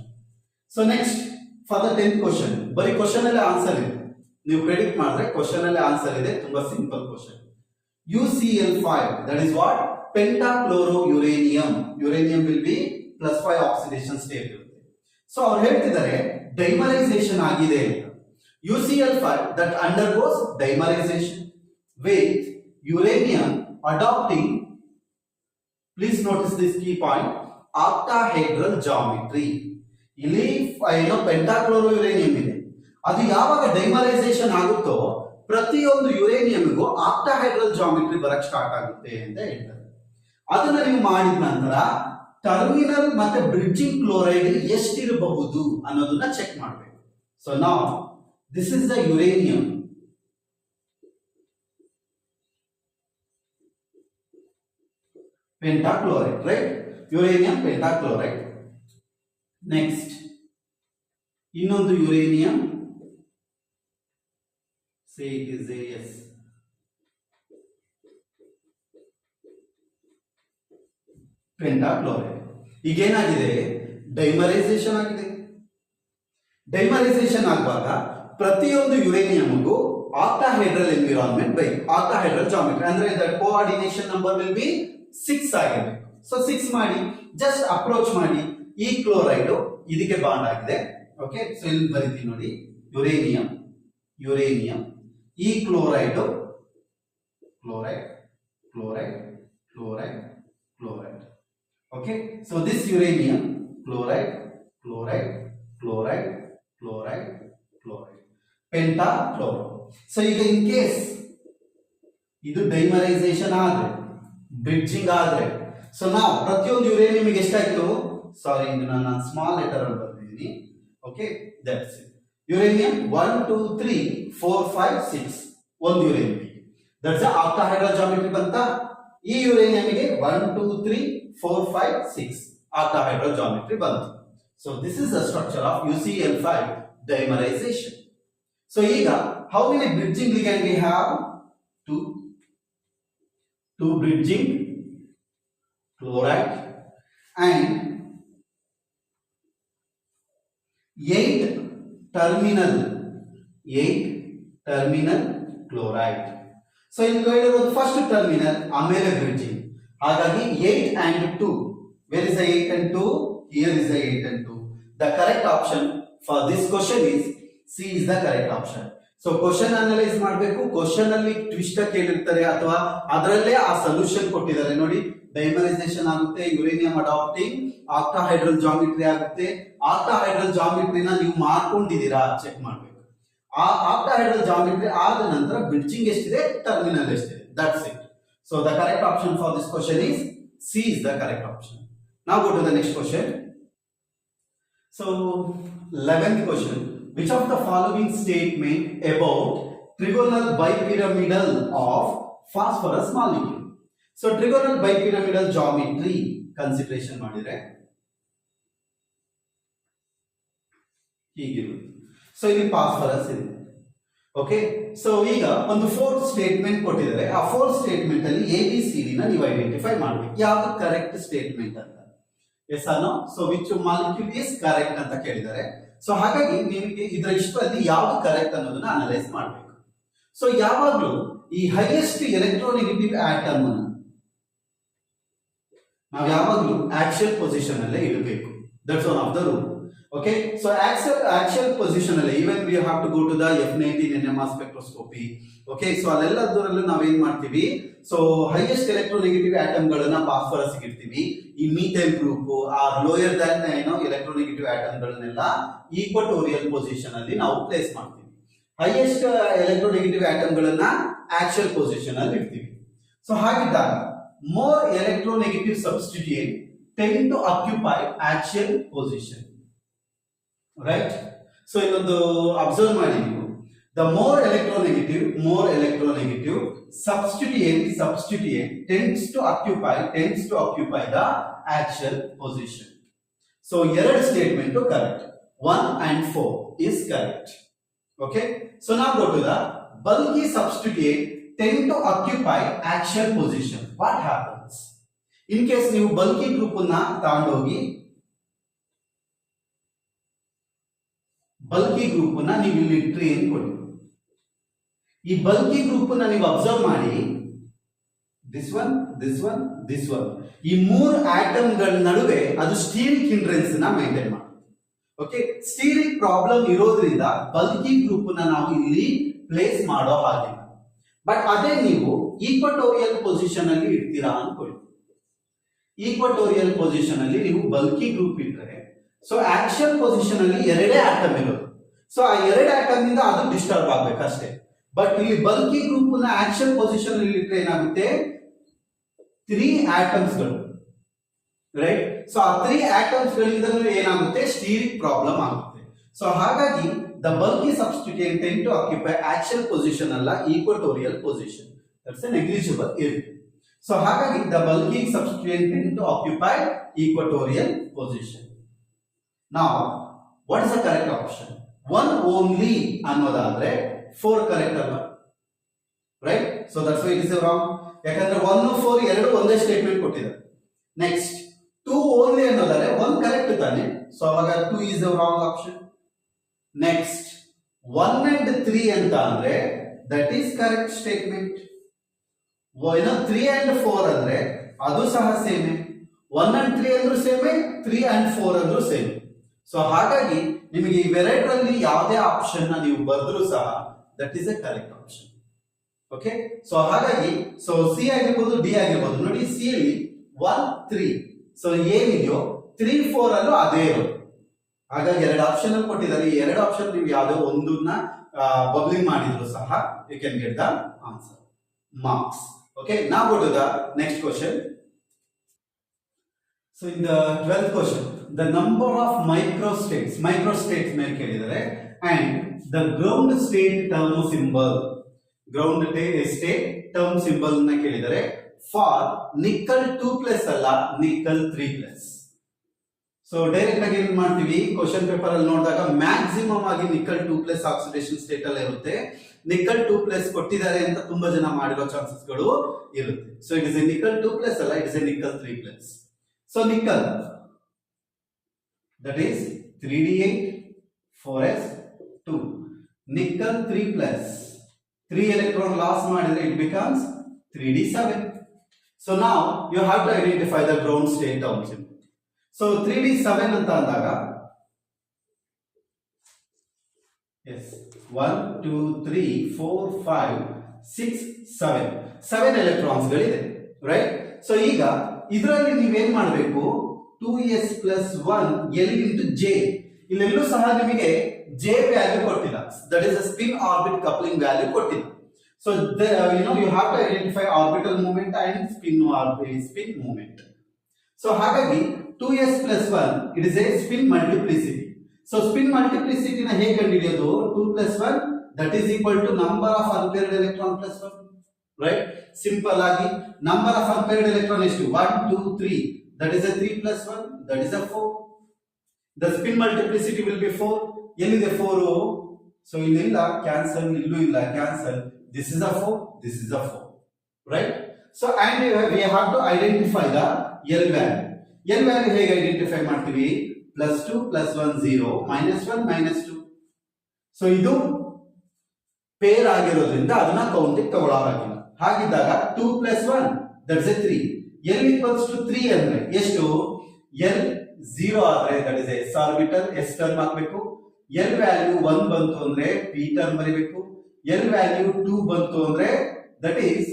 So next for the 10th question, ಬರೀ ಕ್ವಶನ್ ಅಲ್ಲಿ ಆನ್ಸರ್ ಇದೆ. ನೀವು ಪ್ರೆಡಿಕ್ಟ್ ಮಾಡಿದ್ರೆ ಕ್ವಶನ್ ಅಲ್ಲಿ ಆನ್ಸರ್ ಇದೆ. ತುಂಬಾ simple question. UCl5, that is what? Pentachlorouranium. Uranium will be +5 oxidation state ಇರುತ್ತೆ. ಸೊ ಅವ್ರು ಹೇಳ್ತಿದ್ದಾರೆ ಡೈಮರೈಸೇಷನ್ ಆಗಿದೆ ಅಂತ. UCl5 that undergoes dimerization with uranium adopting, please notice this key point, octahedral geometry. ಇಲ್ಲಿ ಏನೋ ಪೆಂಟಾಕ್ಲೋರೋಯುರೇನಿಯಂ ಇದೆ, ಅದು ಯಾವಾಗ ಡೈಮರೈಸೇಷನ್ ಆಗುತ್ತೋ ಪ್ರತಿಯೊಂದು ಯುರೇನಿಯಂಗೂ ಆಕ್ಟಾಹೈಡ್ರಲ್ ಜಾಮಿಟ್ರಿ ಬರಕ್ ಸ್ಟಾರ್ಟ್ ಆಗುತ್ತೆ ಅಂತ ಹೇಳ್ತಾರೆ. ಅದನ್ನ ನೀವು ಮಾಡಿದ ನಂತರ ಟರ್ಮಿನಲ್ ಮತ್ತೆ ಬ್ರಿಡ್ಜಿಂಗ್ ಕ್ಲೋರೈಡ್ ಎಷ್ಟಿರಬಹುದು ಅನ್ನೋದನ್ನ ಚೆಕ್ ಮಾಡಬೇಕು. ಸೊ ನಾವು this is the uranium, pentachloride, right? Uranium pentachloride. Next, ಇನ್ನೊಂದು uranium, say it is AS. pentachloride. ಈಗೇನಾಗಿದೆ, ಡೈಮರೈಸೇಷನ್ ಆಗಿದೆ. ಡೈಮರೈಸೇಷನ್ ಆಗುವಾಗ ಪ್ರತಿಯೊಂದು ಯುರೇನಿಯಂಗೂ octahedral environment by octahedral geometry, ಅಂದ್ರೆ that coordination number will be 6 ಆಗಿರಬೇಕು. ಸೊ 6 ಮಾಡಿ ಜಸ್ಟ್ ಅಪ್ರೋಚ್ ಮಾಡಿ. ಈ ಕ್ಲೋರೈಡ್ ಇದಕ್ಕೆ ಬಾಂಡ್ ಆಗಿದೆ. ಓಕೆ, ಸೊ ಇಲ್ಲಿ ಬರೀತೀನಿ ನೋಡಿ, ಯುರೇನಿಯಂ, ಯುರೇನಿಯಂ, ಈ chloride, chloride, chloride, chloride, chloride. Okay, so this uranium, chloride, chloride, chloride, chloride, chloride, pentachloro. So ಈಗ ಇನ್ ಕೇಸ್ ಇದು ಡೈಮರೈಸೇಷನ್ ಆದ್ರೆ, ಬ್ರಿಡ್ಜಿಂಗ್ ಆದ್ರೆ, ಸೊ ನಾವು ಪ್ರತಿಯೊಂದು ಯುರೇನಿಯಂಗೆ ಎಷ್ಟಾಯ್ತು, ಸಾರಿ ನಾನು ಸ್ಮಾಲ್ ಲೆಟರ್ ಅಲ್ಲಿ ಬರ್ತಿದ್ದೀನಿ. Okay, that's it. ಯುರೇನಿಯಂ 1 2 3 4 5 6 ಒಂದು ಯುರೇನಿಯಂ, ದಟ್ಸ್ ಆಕ್ಟಾಹೈಡ್ರಲ್ ಜಾಮಿಟ್ರಿ ಬಂತ. ಈ ಯುರೇನಿಯಂಗೆ 1 2 3 4 5 6 ಆಕ್ಟಾಹೈಡ್ರಲ್ ಜಾಮಿಟ್ರಿ ಬಂತು. So this is the structure of UCl5 dimerization. So ಈಗ how many bridging ligand we have? Two bridging chloride and 8 terminal chloride. So in first terminal amele bridging, ಹಾಗಾಗಿ 8 and 2. Where is the 8 and 2? Here is the 8 and 2. The correct option for this question is C is the correct option. So question analyse ಮಾಡಬೇಕು. ಕ್ವಶನ್ ಅಲ್ಲಿ ಟ್ವಿಸ್ಟ್ ಕೇಳಿರ್ತಾರೆ ಅಥವಾ ಅದರಲ್ಲೇ ಆ ಸೊಲ್ಯೂಷನ್ ಕೊಟ್ಟಿದ್ದಾರೆ ನೋಡಿ. ಡೈಮರೈಸೇಷನ್ ಆಗುತ್ತೆ, ಯುರೇನಿಯಂ ಅಡಾಪ್ಟಿಂಗ್ ಆಕ್ಟಾಹೈಡ್ರಲ್ ಜಾಮಿಟ್ರಿ ಆಗುತ್ತೆ. ಆಕ್ಟಾಹೈಡ್ರಲ್ ಜಾಮಿಟ್ರಿನ ನೀವು ಮಾಡ್ಕೊಂಡಿದ್ದೀರಾ ಚೆಕ್ ಮಾಡಬೇಕು. ಆ ಆಕ್ಟಾಹೈಡ್ರಲ್ ಜಾಮಿಟ್ರಿ ಆದ ನಂತರ ಬ್ರಿಡ್ಜಿಂಗ್ ಎಷ್ಟಿದೆ, ಟರ್ಮಿನಲ್ ಎಷ್ಟಿದೆ, that's it. So the correct option for this question is C is the correct option. Now go to the next question. So 11th question. Which of the following statement about trigonal bipyramidal of phosphorus molecule? So trigonal bipyramidal geometry consideration ಮಾಡಿದ್ರೆ ಹೀಗಿರುತ್ತೆ. ಸೊ ಇಲ್ಲಿ ಫಾಸ್ಫರಸ್ ಇದೆ. ಓಕೆ, ಸೊ ಈಗ ಒಂದು 4 ಸ್ಟೇಟ್ಮೆಂಟ್ ಕೊಟ್ಟಿದ್ದಾರೆ. ಆ 4 ಸ್ಟೇಟ್ಮೆಂಟ್ ಅಲ್ಲಿ ABCD ನ ನೀವು ಐಡೆಂಟಿಫೈ ಮಾಡಬೇಕು, ಯಾವುದು ಕರೆಕ್ಟ್ ಸ್ಟೇಟ್ಮೆಂಟ್ ಅಂತ. Yes R no? So which molecule is correct ಅಂತ ಕೇಳಿದ್ದಾರೆ. ಸೊ ಹಾಗಾಗಿ ನಿಮಗೆ ಇದರ ಇಷ್ಟರಲ್ಲಿ ಯಾವುದು ಕರೆಕ್ಟ್ ಅನ್ನೋದನ್ನ ಅನಲೈಸ್ ಮಾಡಬೇಕು. ಸೊ ಯಾವಾಗಲೂ ಈ ಹೈಯೆಸ್ಟ್ ಎಲೆಕ್ಟ್ರೋನೆಗೆಟಿವ್ ಆಟಮ್ ನಾವು ಯಾವಾಗಲೂ ಆಕ್ಚುಯಲ್ ಪೊಸಿಷನ್ ಅಲ್ಲೇ ಇಡಬೇಕು. That's one of the rule. Okay, so actual position ಅಲ್ಲೇ even we have to go to the F19 NMR spectroscopy. Okay, so ಅಲ್ಲೆಲ್ಲದರಲ್ಲೂ ನಾವೇನ್ ಮಾಡ್ತೀವಿ, ಸೊ ಹೈಯೆಸ್ಟ್ ಎಲೆಕ್ಟ್ರೋನೆಗೆಟಿವ್ ಆಟಮ್ ಗಳನ್ನ ಫಾಸ್ಫರಸ್ ಇಡ್ತೀವಿ. ಈ methyl group are lower than electronegative atom ಗಳನ್ನೆಲ್ಲ ಈಕ್ವಟೋರಿಯಲ್ ಪೊಸಿಷನ್ ಅಲ್ಲಿ ನಾವು ಪ್ಲೇಸ್ ಮಾಡ್ತೀವಿ. ಹೈಯೆಸ್ಟ್ ಎಲೆಕ್ಟ್ರೋನೆಗೆಟಿವ್ ಆಟಮ್ ಗಳನ್ನ ಆಕ್ಚುಯಲ್ ಪೊಸಿಷನ್ ಅಲ್ಲಿ ಇಡ್ತೀವಿ. ಸೊ ಹಾಗಿದ್ದಾಗ more electronegative substituent tend to occupy axial position, right? So ಇನ್ನೊಂದು ಅಬ್ಸರ್ವ್ ಮಾಡಿ ನೀವು, the more electronegative substituent tends to occupy the axial position. So ಎರಡು statement correct, 1 and 4 is correct. Okay, so now go to the bulky substituent tend to occupy axial position. What happens in case ನೀವು ಬಲ್ಕಿ ಗ್ರೂಪ್ ಅನ್ನ ತಗೊಂಡೋಗಿ ಬಲ್ಕಿ ಗ್ರೂಪ್ ಅನ್ನ ನೀವು ಇಲ್ಲಿ ಇಟ್ರಿ ಅನ್ಕೊಳ್ಳಿ. ಈ ಬಲ್ಕಿ ಗ್ರೂಪ್ ಅನ್ನ ನೀವು ಅಬ್ಸರ್ವ್ ಮಾಡಿ, ದಿಸ್ ಒನ್ ಈ ಮೂರು ಆಟಮ್ ಗಳ ನಡುವೆ ಅದು ಸ್ಟೀರಿಕ್ ಹಿಂಡ್ರೆನ್ಸ್ ನ ಮೇಂಟೈನ್ ಮಾಡುತ್ತೆ. ಓಕೆ, ಸ್ಟೀರಿಕ್ ಪ್ರಾಬ್ಲಮ್ ಇರೋದ್ರಿಂದ ಬಲ್ಕಿ ಗ್ರೂಪ್ ನ ನಾವು ಇಲ್ಲಿ ಪ್ಲೇಸ್ ಮಾಡೋ ಹಾಗಿಲ್ಲ. ಬಟ್ ಅದೇ ನೀವು ಈಕ್ವಟೋರಿಯಲ್ ಪೊಸಿಷನ್ ಅಲ್ಲಿ ಇಡ್ತೀರಾ ಅನ್ಕೊಳ್ಳಿ. ಈಕ್ವಟೋರಿಯಲ್ ಪೊಸಿಷನ್ ಅಲ್ಲಿ ನೀವು ಬಲ್ಕಿ ಗ್ರೂಪ್ ಇಟ್ಟರೆ, ಸೊ ಆಕ್ಚುಯಲ್ ಪೊಸಿಷನ್ ಅಲ್ಲಿ ಎರಡೇ ಆಟಮ್ ಇರೋದು. ಸೊ ಆ ಎರಡು ಆಟಮ್ ಇಂದ ಅದು ಡಿಸ್ಟರ್ಬ್ ಆಗ್ಬೇಕಷ್ಟೇ. ಬಟ್ ಇಲ್ಲಿ ಬಲ್ಕಿ ಗ್ರೂಪ್ ನ ಆಕ್ಚುಯಲ್ ಪೊಸಿಷನ್ ಅಲ್ಲಿ ಇಟ್ಟರೆ ಏನಾಗುತ್ತೆ, 3 ಆಟಮ್ಸ್ ಗಳು, ರೈಟ್? ಸೊ ಆ 3 ಆಟಮ್ಸ್ ಗಳಿಂದ ಏನಾಗುತ್ತೆ, ಸ್ಟೀರಿಕ್ ಪ್ರಾಬ್ಲಮ್ ಆಗುತ್ತೆ. ಸೊ ಹಾಗಾಗಿ the bulky substituent tend to occupy axial position alla equatorial position. That's a negligible area. So ಹಾಗಾಗಿ the bulky substituent tend to occupy equatorial position. Now what is the correct option? 1 only ಅನ್ನೋದಾದ್ರೆ 4 correct ಅಲ್ಲ, right? So that's why it is wrong. ಯಾಕಂದ್ರೆ 1 4 ಎರಡು ಒಂದೇ ಸ್ಟೇಟ್ಮೆಂಟ್ ಕೊಟ್ಟಿದ್ದಾರೆ. ನೆಕ್ಸ್ಟ್ 2 only ಅನ್ನೋದಾದ್ರೆ 1 ಕರೆಕ್ಟ್ ತಾನೆ, ಸೊ ಅವಾಗ 2 is the wrong option. Next 1 and 3 ಅಂತ ಅಂದ್ರೆ that is correct statement. 3 and 4 ಅಂದ್ರೆ ಅದು ಸಹ ಸೇಮ್. 1 and 3 ಅಂದ್ರೂ ಸೇಮ್, 3 and 4 ಅಂದ್ರೂ ಸೇಮ್. ಸೊ ಹಾಗಾಗಿ ನಿಮಗೆ ಇವೆರಡರಲ್ಲಿ ಯಾವುದೇ ಆಪ್ಷನ್ ನ ನೀವು ಬರೆದ್ರು ಸಹ that is A correct option. Okay, so ಹಾಗಾಗಿ ಸೊ ಸಿ ಆಗಿರ್ಬೋದು, ಡಿ ಆಗಿರ್ಬೋದು. ನೋಡಿ, ಸಿ ಅಲ್ಲಿ 1 3, ಸೊ ಏನಿದೆಯೋ 3 4 ಅಲ್ಲೂ ಅದೇ ಇರೋದು. ಹಾಗಾಗಿ ಎರಡು ಆಪ್ಷನ್ ಅಲ್ಲಿ ಕೊಟ್ಟಿದ್ದಾರೆ. ಈ ಎರಡು ಆಪ್ಷನ್ ನೀವು ಯಾವುದೋ ಒಂದನ್ನ ಬಬ್ಲಿಂಗ್ ಮಾಡಿದ್ರು ಸಹ you can get the answer, marks. Okay, now go to the next question. So in the 12th question, the number of microstates ಮೇಲೆ ಕೇಳಿದ್ದಾರೆ, and the ground state term symbol ನ ಕೇಳಿದ್ದಾರೆ for nickel 2+ ಅಲ್ಲ nickel 3+. ಸೊ ಡೈರೆಕ್ಟ್ ಆಗಿ ಏನ್ ಮಾಡ್ತೀವಿ, ಕ್ವಶನ್ ಪೇಪರ್ ಅಲ್ಲಿ ನೋಡಿದಾಗ ಮ್ಯಾಕ್ಸಿಮಮ್ ಆಗಿ ನಿಕಲ್ 2+ ಆಕ್ಸಿಡೇಷನ್ ಸ್ಟೇಟ್ ಅಲ್ಲಿ ಇರುತ್ತೆ. ನಿಕಲ್ 2+ ಕೊಟ್ಟಿದ್ದಾರೆ ಅಂತ ತುಂಬಾ ಜನ ಮಾಡಿರೋ ಚಾನ್ಸಸ್ ಗಳು ಇರುತ್ತೆ. ಸೊ ಇಟ್ ಇಸ್ ಎ ನಿಕಲ್ 2+ ಅಲ್ಲ, it is A nickel 3+. So nickel that is 3d8 4s2. Nickel 3+, 3 electron loss ಮಾಡಿದ್ರೆ it becomes 3d7. So now you have to identify the ground state term symbol. So 3d7 ಅಂತ ಅಂದಾಗ, yes, 1 2 3 4 5 6 7 ಎಲೆಕ್ಟ್ರಾನ್ಸ್ ಗಳಿದೆ, ರೈಟ್? ಸೊ ಈಗ ಇದರಲ್ಲಿ ನೀವೇನ್ ಮಾಡಬೇಕು, 2s+1 L into J. ಇಲ್ಲೆಲ್ಲೂ ಸಹ ನಿಮಗೆ J ವ್ಯಾಲ್ಯೂ ಕೊಟ್ಟಿಲ್ಲ, that is a spin orbit coupling value ಕೊಟ್ಟಿಲ್ಲ. So you have to identify orbital movement and spin movement. So ಹಾಗಾಗಿ 2s+1 it is a spin multiplicity. So spin multiplicity ನ ಹೇಗೆ ಕಂಡುಹಿಡಿಯೋದು, 2+1 that is equal to number of unpaired electron plus 1, right? Simple ಆಗಿ number of unpaired electron ಎಷ್ಟು, 1 2 3, that is a 3+1, that is a 4. The spin multiplicity will be 4. ಎಲ್ಲಿದೆ 4? So ಇಲ್ಲಿಲ್ಲ, cancel, ಇಲ್ಲೂ ಇಲ್ಲ, cancel. This is a 4, this is a 4, right? So and we have to identify the L value. L value ಹೇಗೆ ಐಡೆಂಟಿಫೈ ಮಾಡ್ತೀವಿ, +2 +1 0 -1 -2. ಸೊ ಇದು ಪೇರ್ ಆಗಿರೋದ್ರಿಂದ ಅದನ್ನ ಕೌಂಟಿಗೆ ತಗೊಳ್ಳೋ ಹಾಗಿಲ್ಲ. ಹಾಗಿದ್ದಾಗ 2+1 that's A 3, L equals to 3 ಅಂದ್ರೆ ಎಷ್ಟು? L 0 ಆದ್ರೆ that is s orbital, s term ಹಾಕಬೇಕು. L ವ್ಯಾಲ್ಯೂ 1 ಬಂತು ಅಂದ್ರೆ p ಟರ್ಮ್ ಬರಿಬೇಕು. L ವ್ಯಾಲ್ಯೂ 2 ಬಂತು ಅಂದ್ರೆ ದಟ್ ಈಸ್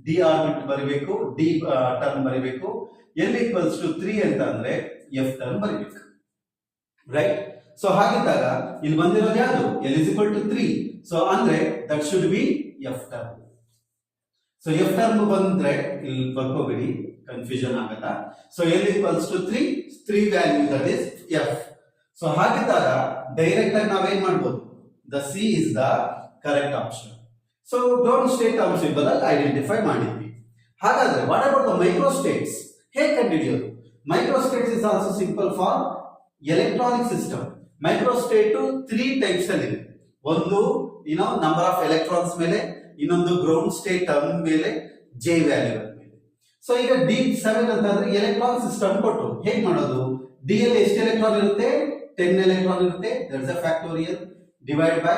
ಡಿ ಆರ್ಬಿಟ್ ಬರಿಬೇಕು, ಡಿ ಟರ್ಮ್ ಬರಿಬೇಕು. L equals to 3 ಅಂತ ಅಂದ್ರೆ ಎಫ್ ಟರ್ಮ್ ಬರಿಬೇಕು. ರೈಟ್? ಸೊ ಹಾಗಿದ್ದಾಗ ಇಲ್ಲಿ ಬಂದಿರೋದು ಯಾವುದು? L is equal to 3. ಸೊ ಅಂದ್ರೆ that should be f term. So f term ಬಂದ್ರೆ ಇಲ್ಲಿ ಬರ್ಕೋಬೇಡಿ, ಕನ್ಫ್ಯೂಷನ್ ಆಗಲ್ಲ. So L equals to 3 value that is f. So ಹಾಗಿದ್ದಾಗ ಡೈರೆಕ್ಟ್ ಆಗಿ ನಾವೇನ್ ಮಾಡ್ಬೋದು? The c is the correct option. So don't state terms ಬದಲು ಐಡೆಂಟಿಫೈ ಮಾಡಿದ್ವಿ. ಹಾಗಾದ್ರೆ ವಾಟ್ ಅಬೌಟ್ ದ ಮೈಕ್ರೋಸ್ಟೇಟ್ಸ್? ಹೇಗೆ ಕಂಡುಹಿಡಿಯೋದು? Microstates is also simple for electronic system. Microstate 3 types ಅಲ್ಲಿ ಇದೆ. ಒಂದು ನಂಬರ್ ಆಫ್ ಎಲೆಕ್ಟ್ರಾನ್ಸ್ ಮೇಲೆ, ಇನ್ನೊಂದು ಗ್ರೌಂಡ್ ಸ್ಟೇಟ್ ಟರ್ಮ್ ಮೇಲೆ, ಜೆ ವ್ಯಾಲ್ಯೂ ಮೇಲೆ. ಸೊ ಈಗ D7 ಅಂತಂದ್ರೆ ಎಲೆಕ್ಟ್ರಾನ್ ಸಿಸ್ಟಮ್ ಕೊಟ್ಟು ಹೇಗ್ ಮಾಡೋದು? ಡಿ ಅಲ್ಲಿ ಎಷ್ಟು ಎಲೆಕ್ಟ್ರಾನ್ ಇರುತ್ತೆ? 10 ಎಲೆಕ್ಟ್ರಾನ್ ಇರುತ್ತೆ. That is a factorial. Divide by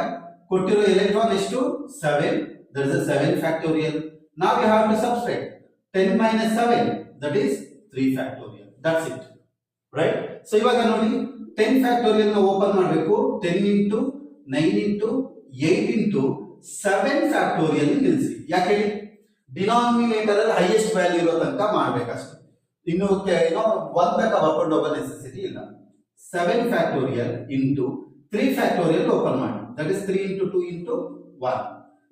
ಕೊಟ್ಟಿರೋ ಎಲೆಕ್ಟ್ರಾನ್ ಎಷ್ಟು? 7. That is a 7 factorial. Now you have to subtract 10 minus 7 that is 3 factorial. That's it. Right? So ಇವಾಗ ನೋಡಿ 10 ಫ್ಯಾಕ್ಟೋರಿಯಲ್ ನ ಓಪನ್ ಮಾಡಬೇಕು. 10 into 9 into 8 into 7 ಫ್ಯಾಕ್ಟೋರಿಯಲ್ ನಿಲ್ಲಿಸಿ. ಯಾಕೆ? ಡಿನಾಮಿನೇಟರ್ ಅಲ್ಲಿ ಹೈಯೆಸ್ಟ್ ವ್ಯಾಲ್ಯೂ ಇರೋ ತನಕ ಮಾಡ್ಬೇಕಷ್ಟೇ. ಇನ್ನು ಒಂದ್ ಬೇಕಾ ಬರ್ಕೊಂಡು ಹೋಗೋ ನೆಸೆಸಿಟಿ ಇಲ್ಲ. 7 ಫ್ಯಾಕ್ಟೋರಿಯಲ್ into 3 ಫ್ಯಾಕ್ಟೋರಿಯಲ್ ಓಪನ್ ಮಾಡಿ. That is 3 into 2 into 1.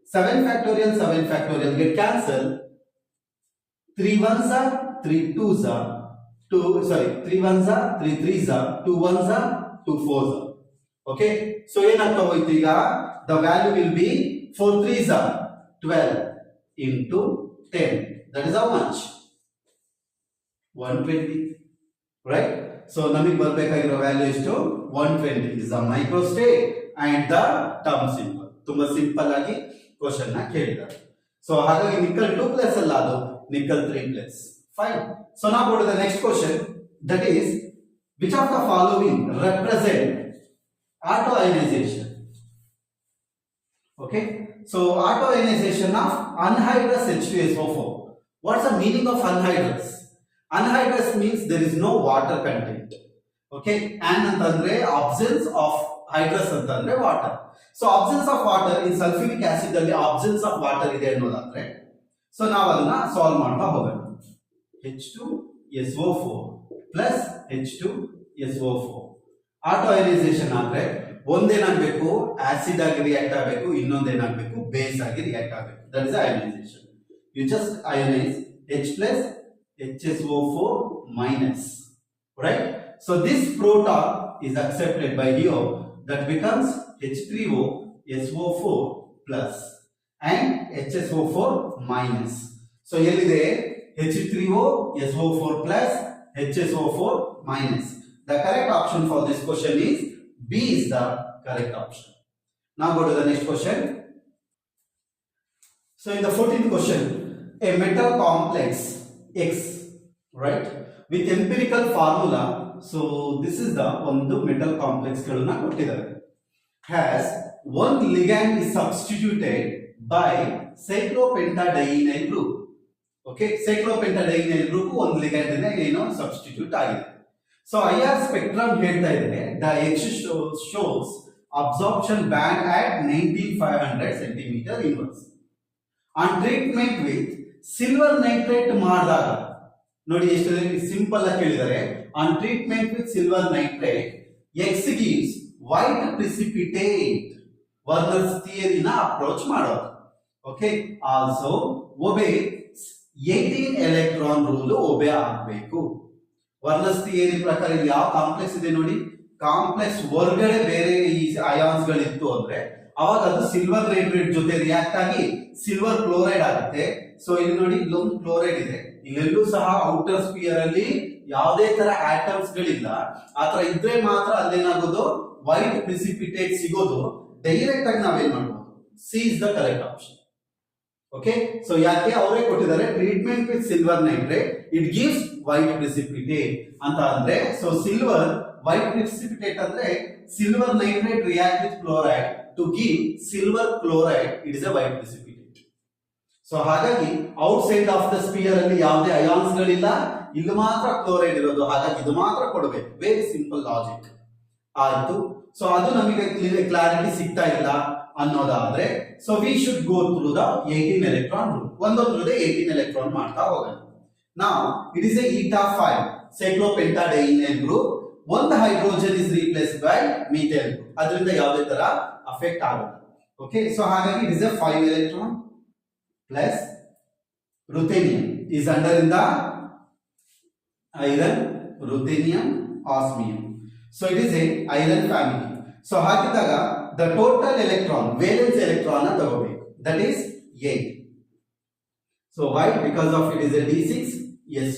7 factorial get cancel. 3 ones are 3 twos are 3 ones are 3 threes are 2 ones are 2 fours are. Okay, so ಏನಂತ ಹೋಯ್ತು ಈಗ? the value will be 4 threes are 12 into 10. that is how much? 120. right? so ನಮಗೆ ಬರಬೇಕಾಗಿರೋ ವ್ಯಾಲ್ಯೂ ಎಷ್ಟು? 120 is the microstate and the term symbol. ತುಂಬಾ ಸಿಂಪಲ್ ಆಗಿ ಕ್ವೆಶ್ಚನ್ ನ ಕೇಳಿದ್ದಾರೆ. ಸೊ ಹಾಗಾಗಿ ನಿಕ್ಕಲ್ 2 ಪ್ಲಸ್ ಅಲ್ಲ, ಅದು nickel 3 plus. Fine. So now go to the next question, that is which of the following represent autoionization? Okay, so autoionization of anhydrous H2SO4. What's the meaning of anhydrous? Anhydrous means there is no water content. Okay, and antandre absence of hydrous antandre water. So absence of water in sulfuric acid alli absence of water ide annodandre, so ನಾವು ಅದನ್ನ ಸಾಲ್ವ್ ಮಾಡ್ತಾ ಹೋಗೋಣ. H2SO4 plus H2SO4 ಆಟೋಐನೈಸೇಷನ್ ಆದ್ರೆ ಒಂದೇನಾಗಬೇಕು? ಆಸಿಡ್ ಆಗಿ ರಿಯಾಕ್ಟ್ ಆಗಬೇಕು, ಇನ್ನೊಂದೇನಾಗಬೇಕು? ಬೇಸ್ ಆಗಿ ರಿಯಾಕ್ಟ್ ಆಗಬೇಕು. That is ionisation. You just ionise H plus HSO4 minus, right? So this proton is accepted by here, that becomes H3O SO4 plus and HSO4 minus. So ಎಲ್ಲಿದೆ? H3O SO4 plus HSO4 minus. The correct option for this question is B is the correct option. Now go to the next question. So in the 14th question, a metal complex X, right, with empirical formula. So this is the ಒಂದು metal complex ಗಳನ್ನ ಕೊಟ್ಟಿದ್ದಾರೆ. Has one ligand is substituted by cyclopentadienyl group. Okay, cyclopentadienyl group ಒಂದು ಲಿಗ್ಯಾಂಡ್ ಏನೋ ಸಬ್ಸ್ಟಿಟ್ಯೂಟ್ ಆಗಿದೆ. ಸೊ IR ಸ್ಪೆಕ್ಟ್ರಮ್ ಹೇಳ್ತಾ ಇದೆ the X shows absorption band at 19500 centimeter inverse. On treatment with silver nitrate ಮಾಡಿದಾಗ ನೋಡಿ ಎಷ್ಟು ಸಿಂಪಲ್ ಆಗಿ ಹೇಳಿದ್ದಾರೆ. on treatment with silver nitrate X gives white precipitate. Werner's ಥಿಯರಿನ ಅಪ್ರೋಚ್ ಮಾಡೋದು. Okay, also obey 18 electron rule obey ಆಗಬೇಕು. ವರ್ನರ್ಸ್ ಥಿಯರಿ ಪ್ರಕಾರ ಯಾವ ಕಾಂಪ್ಲೆಕ್ಸ್ ಇದೆ ನೋಡಿ, ಕಾಂಪ್ಲೆಕ್ಸ್ ಹೊರಗಡೆ ಬೇರೆ ಈ ಅಯಾನ್ಸ್ ಗಳಿತ್ತು ಅಂದ್ರೆ ಅವಾಗ ಅದು ಸಿಲ್ವರ್ ನೈಟ್ರೇಟ್ ಜೊತೆ ರಿಯಾಕ್ಟ್ ಆಗಿ ಸಿಲ್ವರ್ ಕ್ಲೋರೈಡ್ ಆಗುತ್ತೆ. ಸೊ ಇಲ್ಲಿ ನೋಡಿ ಇಲ್ಲೊಂದು ಕ್ಲೋರೈಡ್ ಇದೆ, ಇಲ್ಲೆಲ್ಲೂ ಸಹ ಔಟರ್ ಸ್ಪಿಯರ್ ಅಲ್ಲಿ ಯಾವುದೇ ತರ ಆಟಮ್ಸ್ ಗಳಿಲ್ಲ. ಆತರ ಇದ್ರೆ ಮಾತ್ರ ಅಲ್ಲೇನಾಗೋದು ವೈಟ್ ಪ್ರಿಸಿಪಿಟೇಟ್ ಸಿಗೋದು. ಡೈರೆಕ್ಟ್ ಆಗಿ ನಾವೇನ್ ಮಾಡಬಹುದು? C is the correct option. Okay, so ಯಾಕೆ ಅವರೇ ಕೊಟ್ಟಿದ್ದಾರೆ treatment with silver nitrate it gives white precipitate ಅಂತ ಅಂದ್ರೆ. ಸೊ ಸಿಲ್ವರ್ ವೈಟ್ ಪ್ರಿಸಿಪಿಟೇಟ್ ಅಂದ್ರೆ silver nitrate react with chloride to give silver chloride, it is a white precipitate. So ಹಾಗಾಗಿ outside of the sphere ಅಲ್ಲಿ ಯಾವುದೇ ಅಯಾನ್ಸ್ ಗಳಿಲ್ಲ, ಇಲ್ಲಿ ಮಾತ್ರ ಕ್ಲೋರೈಡ್ ಇರೋದು, ಹಾಗಾಗಿ ಇದು ಮಾತ್ರ ಕೊಡಬೇಕು. ವೆರಿ ಸಿಂಪಲ್ ಲಾಜಿಕ್ ಆಯ್ತು. ಸೊ ಅದು ನಮಗೆ ಕ್ಲಾರಿಟಿ ಸಿಗ್ತಾ ಇಲ್ಲ ಅನ್ನೋದಾದ್ರೆ, so we should go through the 18 electron rule. ಒಂದೊಂದು 18 ಎಲೆಕ್ಟ್ರಾನ್ ಮಾಡ್ತಾ ಹೋಗೋಣ. ನಾವು it is A eta 5 cyclopentadiene group. ಒಂದು hydrogen is replaced by methane, ಅದರಿಂದ ಯಾವುದೇ ತರ ಅಫೆಕ್ಟ್ ಆಗಲ್ಲ. ಓಕೆ, ಸೊ ಹಾಗಾಗಿ it is A 5 electron plus ruthenium is under in the iron, ruthenium, osmium. So it is a iron family. So ಹಾಗಿದ್ದಾಗ the total electron, valence electron na ತಗೋಬೇಕು, that is 8. So why? Because of it is a d6. Yes,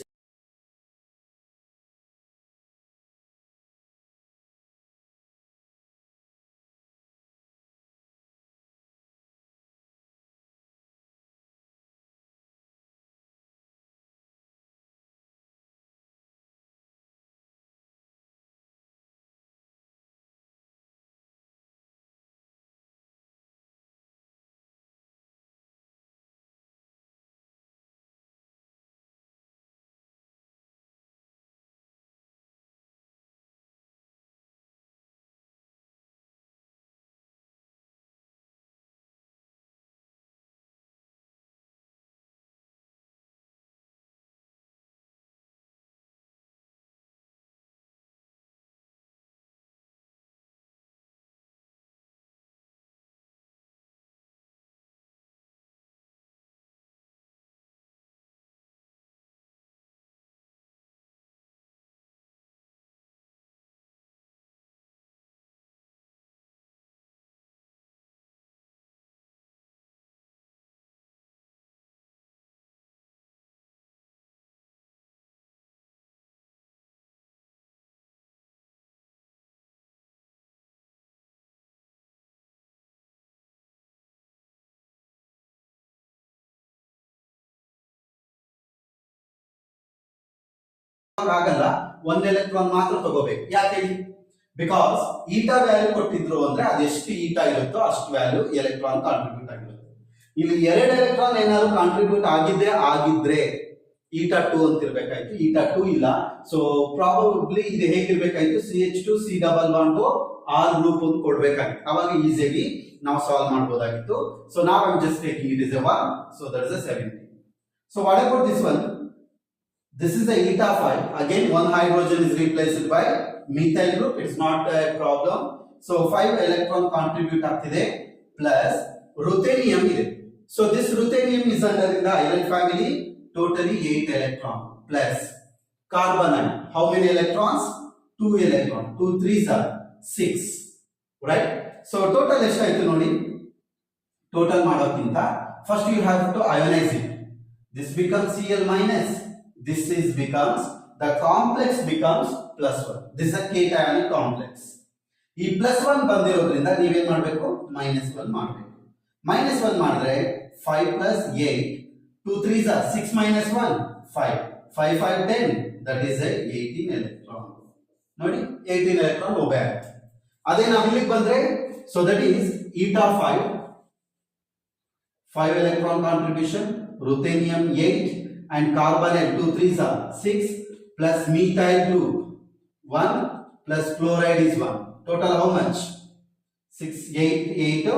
ಆಗಲ್ಲ, ಒಂದು ಎಲೆಕ್ಟ್ರಾನ್ ಮಾತ್ರ ತಗೋಬೇಕು. ಯಾಕೆ ಹೇಳಿ? ಬಿಕಾಸ್ ಈಟಾ ವ್ಯಾಲ್ಯೂ ಕೊಟ್ಟಿದ್ರು ಅಂದ್ರೆ ಅದೆಷ್ಟು ಈಟಾ ಇರುತ್ತೋ ಅಷ್ಟು ವ್ಯಾಲ್ಯೂ ಎಲೆಕ್ಟ್ರಾನ್ ಕಾಂಟ್ರಿಬ್ಯೂಟ್ ಆಗಿರುತ್ತೆ. ಇಲ್ಲಿ 2 ಎಲೆಕ್ಟ್ರಾನ್ ಏನಾದ್ರು ಕಾಂಟ್ರಿಬ್ಯೂಟ್ ಆಗಿದ್ರೆ ಈಟಾ 2 ಅಂತ ಇರ್ಬೇಕಾಯ್ತು. ಈಟಾ 2 ಇಲ್ಲ, ಸೊ ಪ್ರಾಬಬ್ಲಿ ಇದು ಹೇಗಿರ್ಬೇಕಾಯ್ತು, CH2 C double bond R group ಅಂತ ಕೊಡ್ಬೇಕಾಗಿತ್ತು. ಅವಾಗ ಈಸಿಯಾಗಿ ನಾವು ಸಾಲ್ವ್ ಮಾಡಬಹುದಾಗಿತ್ತು. ಸೊ ನಾವ್ I just taking it is A 1, so that is A 70. So what about this one? This is the eta 5. Again, one hydrogen is replaced by methyl group. It's not a problem. So 5 electron contribute ಆಗ್ತಿದೆ plus ruthenium ಇದೆ. So this ruthenium is under in the iron family. Totally 8 electron plus carbon. How many electrons? 2 electron. 2 3s are 6. Right? So total ಎಷ್ಟಾಯ್ತು ನೋಡಿ. Total ಮಾಡೋಕ್ಕಿಂತ first you have to ionize it. This becomes Cl minus. This is becomes, the complex becomes +1. This is a cationic complex. ಈ +1 ಬಂದಿರೋದ್ರಿಂದ ನೀವೇನ್ ಮಾಡಬೇಕು, -1 ಮಾಡಬೇಕು. -1 ಮಾಡಿದ್ರೆ 5 + 8, 2 3s are 6 - 1 5, 5 5 10, that is a 18 electron. ನೋಡಿ 18 electron ಒಬ್ಬೆ ಆಗುತ್ತೆ. ಅದೇ ನಾವು ಇಲ್ಲಿಗೆ ಬಂದ್ರೆ, so that is eta 5 electron contribution, ruthenium 8 and carbonate 2 3s are 6 plus methyl group 1 plus chloride is 1. Total how much? 6 8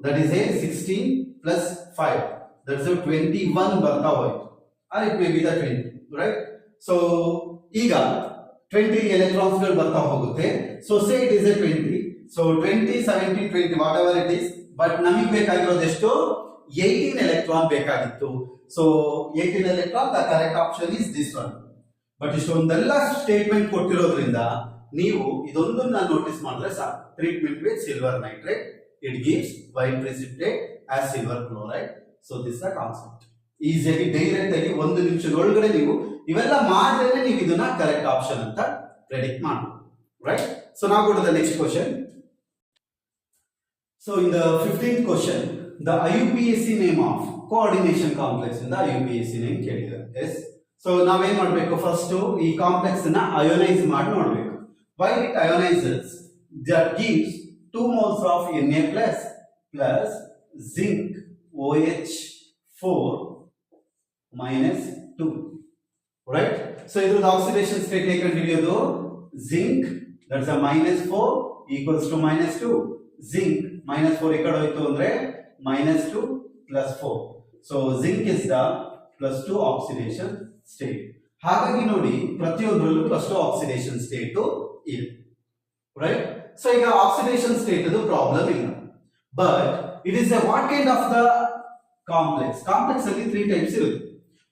that is a 16 plus 5, that is a 21 ಬರ್ತಾ ಹೋಯ್ತು, or it may be the 20, right? So ಈಗ 20 electrons ಗಳು ಬರ್ತಾ ಹೋಗುತ್ತೆ. So say it is a 20, so 20 17 20 whatever it is, but ನಮಗೆ ಬೇಕಾಗಿರೋದು ಎಷ್ಟು? 18 electron ಬೇಕಾಗಿತ್ತು. So 18 electron, the correct option is this one. But ಇಷ್ಟೊಂದೆಲ್ಲ ಸ್ಟೇಟ್ಮೆಂಟ್ ಕೊಟ್ಟಿರೋದ್ರಿಂದ ನೀವು ಇದೊಂದನ್ನ ನೋಟಿಸ್ ಮಾಡಿದ್ರೆ ಸಾಕು. Treatment with silver nitrate, it gives white precipitate as silver chloride. So this the concept. ಈಸಿಯಾಗಿ ಡೈರೆಕ್ಟ್ ಆಗಿ 1 ನಿಮಿಷದೊಳಗಡೆ ನೀವು ಇವೆಲ್ಲ ಮಾಡಿದ್ರೆ ನೀವು ಇದನ್ನ ಕರೆಕ್ಟ್ ಆಪ್ಷನ್ ಅಂತ ಪ್ರೆಡಿಕ್ಟ್ ಮಾಡಬಹುದು, ರೈಟ್? ಸೊ ನಾವು go to the next question. So in the 15th question, the IUPAC name of coordination complex in the IUPAC name ಕೇಳಿದ್ದಾರೆ. Yes. So ನಾವೇನ್ ಮಾಡಬೇಕು, ಫಸ್ಟ್ ಈ ಕಾಂಪ್ಲೆಕ್ಸ್ ಅನ್ನ ಅಯೋನೈಸ್ ಮಾಡಿ ನೋಡಬೇಕು. Why it ionizes? That gives 2 moles of Na plus zinc OH 4 minus 2. Right? So ಇದು oxidation state ಹೇಗೆ ಕಂಡುಹಿಡಿಯೋದು? Zinc, that's a minus 4 equals to minus 2. Zinc minus 4 ಈ ಕಡೆ ಹೋಯ್ತು ಅಂದ್ರೆ minus 2 plus 4. So zinc is the plus 2 oxidation state. ಹಾಗಾಗಿ ನೋಡಿ ಪ್ರತಿಯೊಂದರಲ್ಲೂ plus 2 oxidation state ಇದೆ. Right? So ಈಗ oxidation state ಅದು ಪ್ರಾಬ್ಲಮ್ ಇಲ್ಲ. But it is a what kind of the complex? Complex ಅಲ್ಲಿ 3 types ಇರುತ್ತೆ.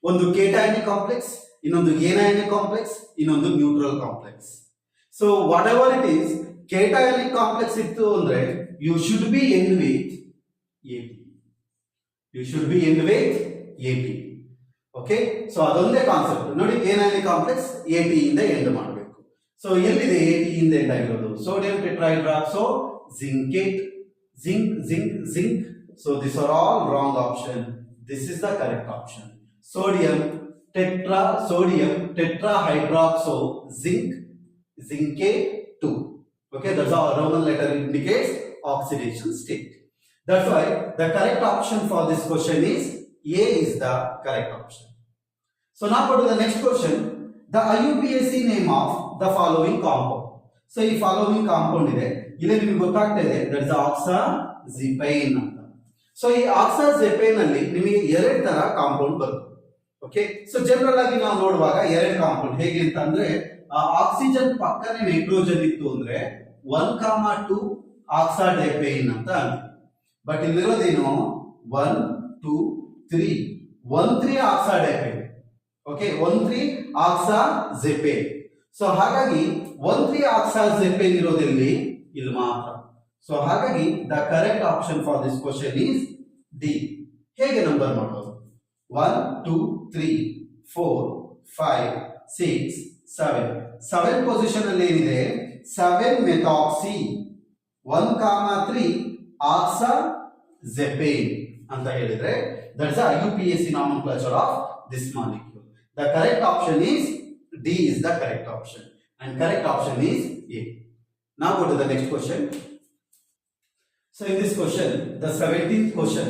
ಒಂದು cationic complex, ಇನ್ನೊಂದು anionic complex, ಇನ್ನೊಂದು neutral complex. So whatever it is, cationic complex ಇತ್ತು ಅಂದ್ರೆ you should be end with AT. You should be end with AT. Okay? So ಅದೊಂದೇ ಕಾನ್ಸೆಪ್ಟ್. ನೋಡಿ anionic complex AT ಇಂದ ಎಂಡ್ ಮಾಡಬೇಕು. So ಎಲ್ಲಿದೆ AT ಇಂದ ಎಂಡ್ ಆಗಿರೋದು? Sodium tetrahydroxide, so zincate, zinc. So these are all wrong option. This is the correct option. Sodium tetrahydroxo zinc, zincate 2. Okay, that's how Roman letter indicates oxidation state. That's why the correct option for this question is A is the correct option. So now go to the next question. The IUPAC name of the following compound. So ಈ following compound ಇದೆ. ಇಲ್ಲಿ ನಿಮಗೆ ಗೊತ್ತಾಗ್ತಾ ಇದೆ that is oxazepine ಅಂತ. So ಈ oxazepine ಅಲ್ಲಿ ನಿಮಗೆ ಎರಡು ತರ ಕಾಂಪೌಂಡ್ ಬರುತ್ತೆ. ಓಕೆ, ಸೊ ಜನರಲ್ ಆಗಿ ನಾವು ನೋಡುವಾಗ ಎರಡು ಕಾಂಪೌಂಡ್ ಹೇಗೆ ಅಂತ ಅಂದ್ರೆ ಆಕ್ಸಿಜನ್ ಪಕ್ಕನೆ ನೈಟ್ರೋಜನ್ ಇತ್ತು ಅಂದ್ರೆ 1,2 ಆಕ್ಸಾಡೆಪೇನ್ ಅಂತ ಅಂತೀವಿ. ಬಟ್ ಇಲ್ಲಿರೋದೇನು 1 2 3 1,3 ಆಕ್ಸಾಡೆಪೇನ್. ಓಕೆ, 1,3 ಆಕ್ಸಾಜೆಪೇನ್. ಸೊ ಹಾಗಾಗಿ 1,3 ಆಕ್ಸಾಜೆಪೇನ್ ಇರೋದಿಲ್ಲಿ ಇಲ್ಲಿ ಮಾತ್ರ. ಸೊ ಹಾಗಾಗಿ the correct option for this question is D. ಹೇಗೆ ನಂಬರ್ ಮಾಡೋದು? 1 2 3 4 5 6 7 ಪೊಸಿಷನ್ ಅಲ್ಲಿ ಏನಿದೆ 7 ಮೆಥಾಕ್ಸಿ 1,3 ಆಕ್ಸಾಜೆಪೇನ್ ಅಂತ ಹೇಳಿದ್ರೆ that is the IUPAC nomenclature of this molecule. The correct option is D is the correct option and correct option is A. Now go to the next question. So in this question, the 17th question,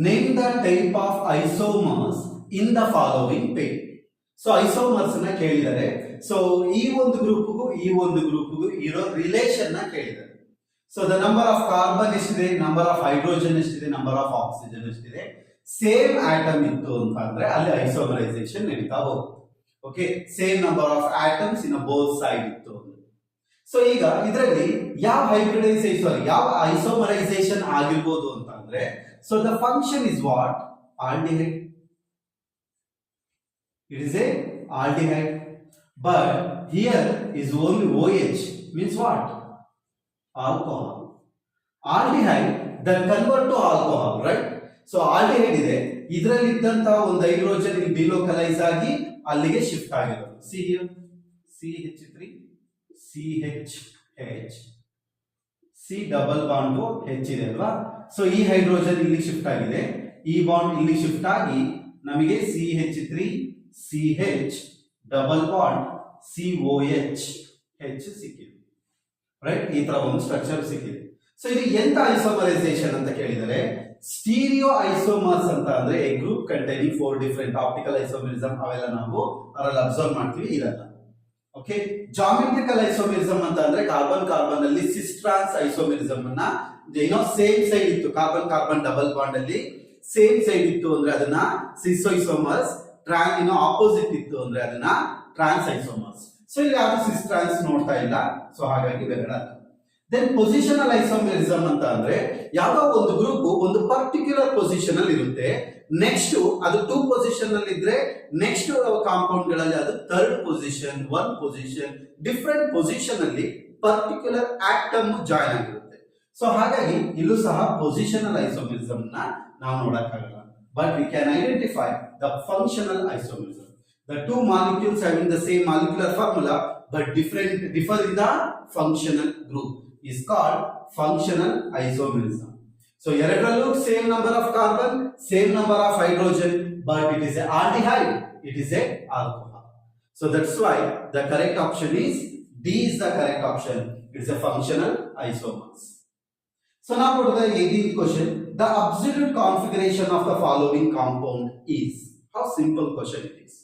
name the type of isomers in the following pair. So isomers na ಕೇಳಿದ್ದಾರೆ. So ಈ ಒಂದು ಗ್ರೂಪ್ಗೂ ಇರೋ ರಿಲೇಷನ್ ನ ಕೇಳಿದ್ದಾರೆ. So the number of carbon ಎಷ್ಟಿದೆ, number of hydrogen ಎಷ್ಟಿದೆ, number of oxygen ಎಷ್ಟಿದೆ, ಸೇಮ್ ಆಟಮ್ ಇತ್ತು ಅಂತ ಅಂದ್ರೆ ಅಲ್ಲಿ ಐಸೋಮರೈಸೇಷನ್ ನಡೀತಾ ಹೋಗುತ್ತೆ. Okay, same number of atoms in both side ಇತ್ತು. ಸೊ ಈಗ ಇದರಲ್ಲಿ ಯಾವ ಯಾವ ಐಸೋಮರೈಸೇಷನ್ ಆಗಿರ್ಬೋದು ಅಂತ ಅಂದ್ರೆ so the function is what? Aldehyde. It is a aldehyde, but here is only OH, means what? Alcohol. Aldehyde that convert to alcohol, right? So aldehyde ಇದೆ, ಇದರಲ್ಲಿ ಇದ್ದಂತ ಒಂದು ಹೈಡ್ರೋಜನ್ ಇಲ್ಲಿ ಡಿಲೋಕಲೈಸ್ ಆಗಿ ಅಲ್ಲಿಗೆ ಶಿಫ್ಟ್ ಆಗಿರೋದು. See here, CH3 CH C double bond H ಇದೆ ಅಲ್ವಾ? ಸೊ ಈ ಹೈಡ್ರೋಜನ್ ಇಲ್ಲಿ ಶಿಫ್ಟ್ ಆಗಿದೆ, ಈ ಬಾಂಡ್ ಇಲ್ಲಿ ಶಿಫ್ಟ್ ಆಗಿ ನಮಗೆ CH3 CH double bond COH H ಸಿಕ್ಕಿದೆ. ರೈಟ್, ಈ ತರ ಒಂದು ಸ್ಟ್ರಕ್ಚರ್ ಸಿಕ್ಕಿದೆ. ಸೊ ಇದು ಎಂತ ಐಸೋಮರೈಸೇಷನ್ ಅಂತ ಕೇಳಿದರೆ ಸ್ಟೀರಿಯೋ ಐಸೋಮರ್ಸ್ ಅಂತ ಅಂದ್ರೆ A group containing 4 different optical isomerism ಅವೆಲ್ಲ ನಾವು ಅದರಲ್ಲಿ ಅಬ್ಸರ್ವ್ ಮಾಡ್ತೀವಿ, ಇದಲ್ಲ. ಓಕೆ, ಜಾಮೆಟ್ರಿಕಲ್ ಐಸೋಮರಿಸಮ್ ಅಂತ ಅಂದ್ರೆ ಕಾರ್ಬನ್ ಕಾರ್ಬನ್ ಅಲ್ಲಿ ಸಿಸ್ ಟ್ರಾನ್ಸ್ ಐಸೋಮರಿಸಮ್ ಅನ್ನ ಏನೋ ಸೇಮ್ ಸೈಡ್ ಇತ್ತು, ಕಾರ್ಬನ್ ಕಾರ್ಬನ್ ಡಬಲ್ ಬಾಂಡ್ ಅಲ್ಲಿ ಸೇಮ್ ಸೈಡ್ ಇತ್ತು ಅಂದ್ರೆ ಅದನ್ನ ಸಿಸ್ ಐಸೋಮರ್ಸ್, ಆಪೋಸಿಟ್ ಇತ್ತು ಅಂದ್ರೆ ಅದನ್ನ ಟ್ರಾನ್ಸ್ ಐಸೋಮರ್ಸ್. ಸೊ ಇಲ್ಲಿ ಯಾರು ಸಿಸ್ ಟ್ರಾನ್ಸ್ ನೋಡ್ತಾ ಇಲ್ಲ, ಸೊ ಹಾಗಾಗಿ ಬೇಡ. ದೆನ್ ಪೊಸಿಷನಲ್ ಐಸೋಮರಿಸಮ್ ಅಂತ ಅಂದ್ರೆ ಯಾವ್ದೋ ಒಂದು ಗ್ರೂಪ್ ಒಂದು ಪರ್ಟಿಕ್ಯುಲರ್ ಪೊಸಿಷನ್ ಅಲ್ಲಿ ಇರುತ್ತೆ, ನೆಕ್ಸ್ಟ್ ಅದು 2 ಪೊಸಿಷನ್ ಅಲ್ಲಿ ಇದ್ರೆ ನೆಕ್ಸ್ಟ್ ಕಾಂಪೌಂಡ್ ಗಳಲ್ಲಿ ಅದು 3rd position 1 position different position ಅಲ್ಲಿ ಪರ್ಟಿಕ್ಯುಲರ್ ಆಟಮ್ ಜಾಯಿನ್ ಆಗಿರುತ್ತೆ. ಸೊ ಹಾಗಾಗಿ ಇಲ್ಲೂ ಸಹ ಪೊಸಿಷನಲ್ ಐಸೋಮರಿಸಮ್ ನ ನಾವು ನೋಡಕ್ಕಾಗಲ್ಲ, but we can identify the functional isomerism. The two molecules having the same molecular formula but differ in the functional group is called functional isomerism. So ಎರಡರಲ್ಲೂ same number of carbon, same number of hydrogen, but it is a aldehyde, it is a alcohol. So that's why the correct option is D is the correct option. It is a functional isomers. So now go to the 18th question. the absolute configuration of the following compound is. How simple question it is,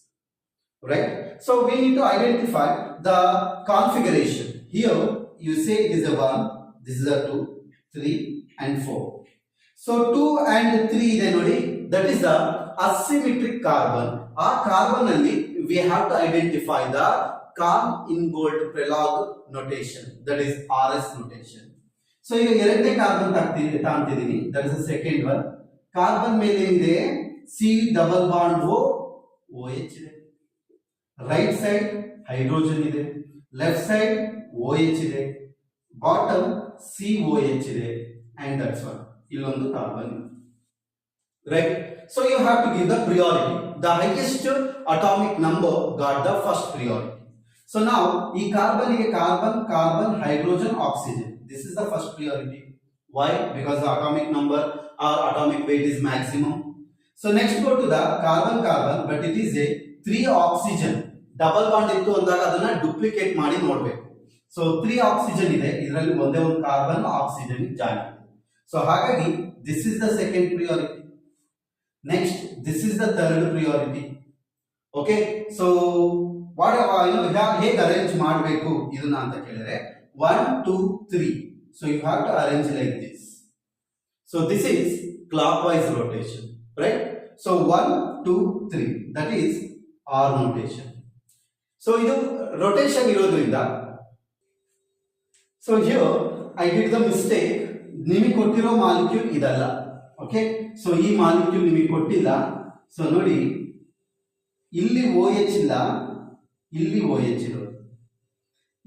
right? So we need to identify the configuration. Here you say it is a 1, this is a 2, 3 and 4. So 2 and 3 ಇದೆ ನೋಡಿ, that is the asymmetric carbon. ಆ ಕಾರ್ಬನ್ ಅಲ್ಲಿ we have to identify the Karl-Ingold Prelog notation, that is RS notation. So ಈಗ ಎರಡನೇ ಕಾರ್ಬನ್ ತಾಂತಿದ್ದೀನಿ, that is the second one. Carbon ಮೇಲೆ ಏನಿದೆ, C double bond O, OH ಇದೆ. ರೈಟ್ ಸೈಡ್ ಹೈಡ್ರೋಜನ್ ಇದೆ, ಲೆಫ್ಟ್ ಸೈಡ್ OH ಇದೆ, ಬಾಟಮ್ COH ಇದೆ, and that's one. ಇಲ್ಲೊಂದು carbon, right? So you have to give the priority. The highest atomic number got the first priority. So now ಈ ಕಾರ್ಬನ್ ಗೆ carbon, carbon, hydrogen, oxygen. This is the first priority. Why? Because the atomic number or atomic weight is maximum. So next go to the carbon, carbon, but it is a 3 oxygen. Double bond ಇತ್ತು ಅಂದಾಗ ಅದನ್ನ ಡುಪ್ಲಿಕೇಟ್ ಮಾಡಿ ನೋಡಬೇಕು. So 3 oxygen ಇದೆ, ಇದರಲ್ಲಿ ಒಂದೇ ಒಂದು ಕಾರ್ಬನ್ ಆಕ್ಸಿಜನ್ ಜಾಯಿನ್ ಆಗಿದೆ. So ಹಾಗಾಗಿ this is the second priority. Next, this is the third priority. Okay, so what ಹೇಗೆ ಅರೇಂಜ್ ಮಾಡಬೇಕು ಇದನ್ನ ಅಂತ ಕೇಳಿದ್ರೆ 1 2 3. So you have to arrange like this. So this is clockwise rotation, right? So 1 2 3, that is R notation. So ಇದು rotation ಇರೋದ್ರಿಂದ, so here I did the mistake. ನಿಮಗೆ ಕೊಟ್ಟಿರೋ ಮಾಲಿಕ್ಯೂಲ್ ಇದಲ್ಲ. ಓಕೆ, ಸೊ ಈ ಮಾಲಿಕ್ಯೂಲ್ ನಿಮಗೆ ಕೊಟ್ಟಿಲ್ಲ. ಸೊ ನೋಡಿ, ಇಲ್ಲಿ OH ಇಲ್ಲ, ಇಲ್ಲಿ OH ಇರೋದು,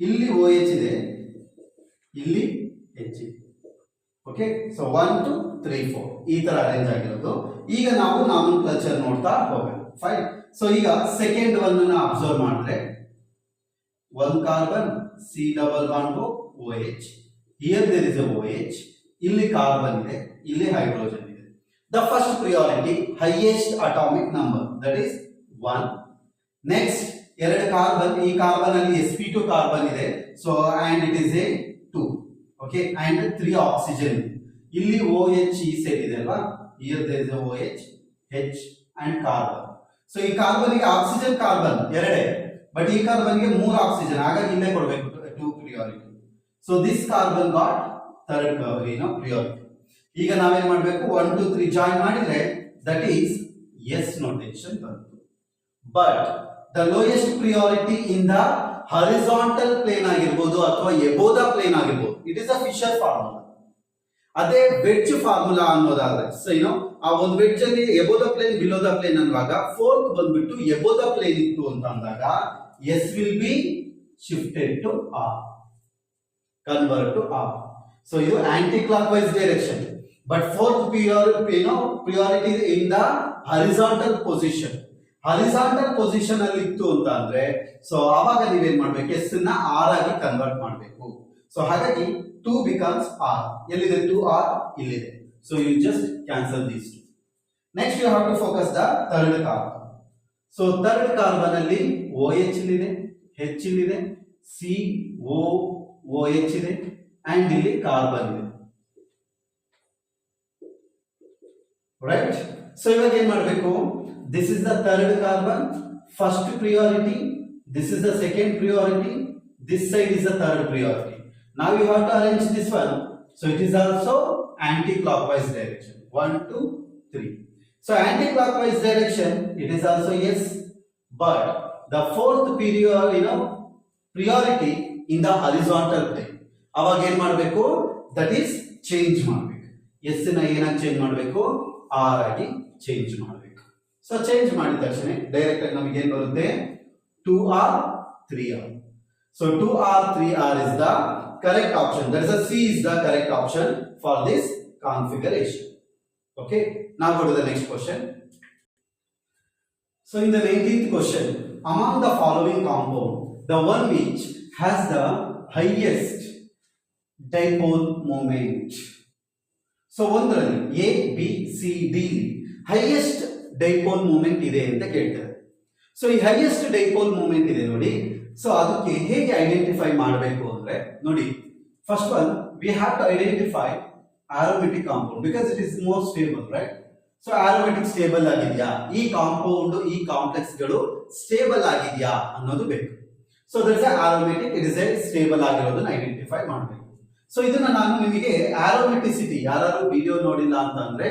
ಇಲ್ಲಿ OH ಇದೆ, ಇಲ್ಲಿ H ಇದೆ. ಓಕೆ, ಸೊ 1 2 3 4 ಈ ತರ ಅರೇಂಜ್ ಆಗಿರೋದು. ಈಗ ನಾವು ನಾಮನ್ಕ್ಲೇಚರ್ ನೋಡ್ತಾ ಹೋಗೋಣ. ಫೈನ್. ಸೊ ಈಗ ಸೆಕೆಂಡ್ ಒನ್ ಅನ್ನ ಅಬ್ಸರ್ವ್ ಮಾಡಿದ್ರೆ 1 carbon, C double bond OH, here there is a OH, ಇಲ್ಲಿ ಕಾರ್ಬನ್ ಇದೆ, ಇಲ್ಲಿ ಹೈಡ್ರೋಜನ್ ಇದೆ. The first priority, highest atomic number, that is 1. Next, ಎರಡು ಕಾರ್ಬನ್, ಈ ಕಾರ್ಬನ್ ಅಲ್ಲಿ sp2 ಕಾರ್ಬನ್ ಇದೆ, so and it is a 2. Okay, and 3 oxygen, ಇಲ್ಲಿ OH ಈ ಸೈಡ್ ಇದೆ ಅಲ್ವಾ, here there is a OH, H and carbon. So ಈ ಕಾರ್ಬನ್ ಗೆ ಆಕ್ಸಿಜನ್ ಕಾರ್ಬನ್ ಎರಡೇ, ಬಟ್ ಈ ಕಾರ್ಬನ್ ಗೆ 3 ಆಕ್ಸಿಜನ್, ಹಾಗಾಗಿ ಇಲ್ಲೇ ಕೊಡಬೇಕು 2 priority. So this carbon got third priority. ಈಗ ನಾವೇನ್ ಮಾಡಬೇಕು, 1 2 3 ಜಾಯಿನ್ ಮಾಡಿದ್ರೆ that is S notation ಬಂತು. But the lowest priority in the horizontal plane ಆಗಿರಬಹುದು ಅಥವಾ above the plane ಆಗಿರಬಹುದು, it is a Fisher formula. ಅದೇ ವೆಡ್ಜ್ ಫಾರ್ಮುಲಾ ಅನ್ನೋದಾದ್ರೆ, ಸೊ ಆ ಒಂದು ವೆಡ್ಜ್ ಅಲ್ಲಿ above the plane below the plane ಅನ್ನುವಾಗ ಫೋರ್ತ್ ಬಂದ್ಬಿಟ್ಟು above the plane ಇತ್ತು ಅಂತ ಅಂದಾಗ S will be shifted to R, convert to R. So ಇದು anti-clockwise direction, but fourth priority in the horizontal position. Horizontal position ಅಲ್ಲಿ ಇತ್ತು ಅಂತ ಅಂದ್ರೆ, ಸೊ ಆವಾಗ ನೀವೇನ್ ಮಾಡ್ಬೇಕು, S ನ R ಆಗಿ ಕನ್ವರ್ಟ್ ಮಾಡಬೇಕು. ಸೊ ಹಾಗಾಗಿ 2 becomes R. ಎಲ್ಲಿದೆ 2R? ಇಲ್ಲಿದೆ. So you just cancel these two. Next you have to focus the third carbon. So third carbon ಅಲ್ಲಿ OH ಇಲ್ಲಿದೆ, H ಇಲ್ಲಿದೆ, COOH ಇದೆ, and ಇಲ್ಲಿ ಕಾರ್ಬನ್ ಇದೆ, ರೈಟ್? ಸೊ ಇವಾಗ ಏನ್ ಮಾಡಬೇಕು, this is the third carbon, first priority, this is the second priority, this side is the third priority. Now you have to arrange this one, so it is also anti-clockwise direction, 1 2 3. So anti-clockwise direction, it is also yes, but the fourth priority in the horizontal plane. ಅವಾಗ ಏನ್ ಮಾಡಬೇಕು, ದಟ್ ಈಸ್ ಚೇಂಜ್ ಮಾಡಬೇಕು. ಎಸ್ ನ ಏನಾಗಿ ಚೇಂಜ್ ಮಾಡಬೇಕು, ಆರ್ ಆಗಿ ಚೇಂಜ್ ಮಾಡಬೇಕು. ಸೊ ಚೇಂಜ್ ಮಾಡಿದ ತಕ್ಷಣ ಡೈರೆಕ್ಟ್ ಆಗಿ ನಮಗೆ ಏನ್ ಬರುತ್ತೆ, 2R 3R. So 2R 3R is the correct option. That is a C is the correct option for this configuration. Okay, now go to the next question. So in the 19th question, among the following compound, the one which has the highest dipole moment. So ಒಂದರಲ್ಲಿ A B C D highest dipole moment ಇದೆ ಅಂತ ಕೇಳ್ತಾರೆ. ಸೊ ಈ ಹೈಯೆಸ್ಟ್ ಡೈಪೋಲ್ ಮೂಮೆಂಟ್ ಇದೆ ನೋಡಿ, ಸೊ ಅದಕ್ಕೆ ಹೇಗೆ ಐಡೆಂಟಿಫೈ ಮಾಡಬೇಕು ಅಂದ್ರೆ ನೋಡಿ, first one we have to identify aromatic compound because it is more stable, right? So aromatic stable ಆಗಿದೆಯಾ, ಈ ಕಾಂಪೌಂಡ್ ಈ ಕಾಂಪ್ಲೆಕ್ಸ್ ಗಳು ಸ್ಟೇಬಲ್ ಆಗಿದೆಯಾ ಅನ್ನೋದು ಬೇಕು. So that is aromatic, it is a stable ಆಗಿರೋದನ್ನ ಐಡೆಂಟಿಫೈ ಮಾಡಬೇಕು. ಸೊ ಇದನ್ನ ನಾನು ನಿಮಗೆ aromaticity, ಯಾರು ವಿಡಿಯೋ ನೋಡಿಲ್ಲ ಅಂತ ಅಂದ್ರೆ,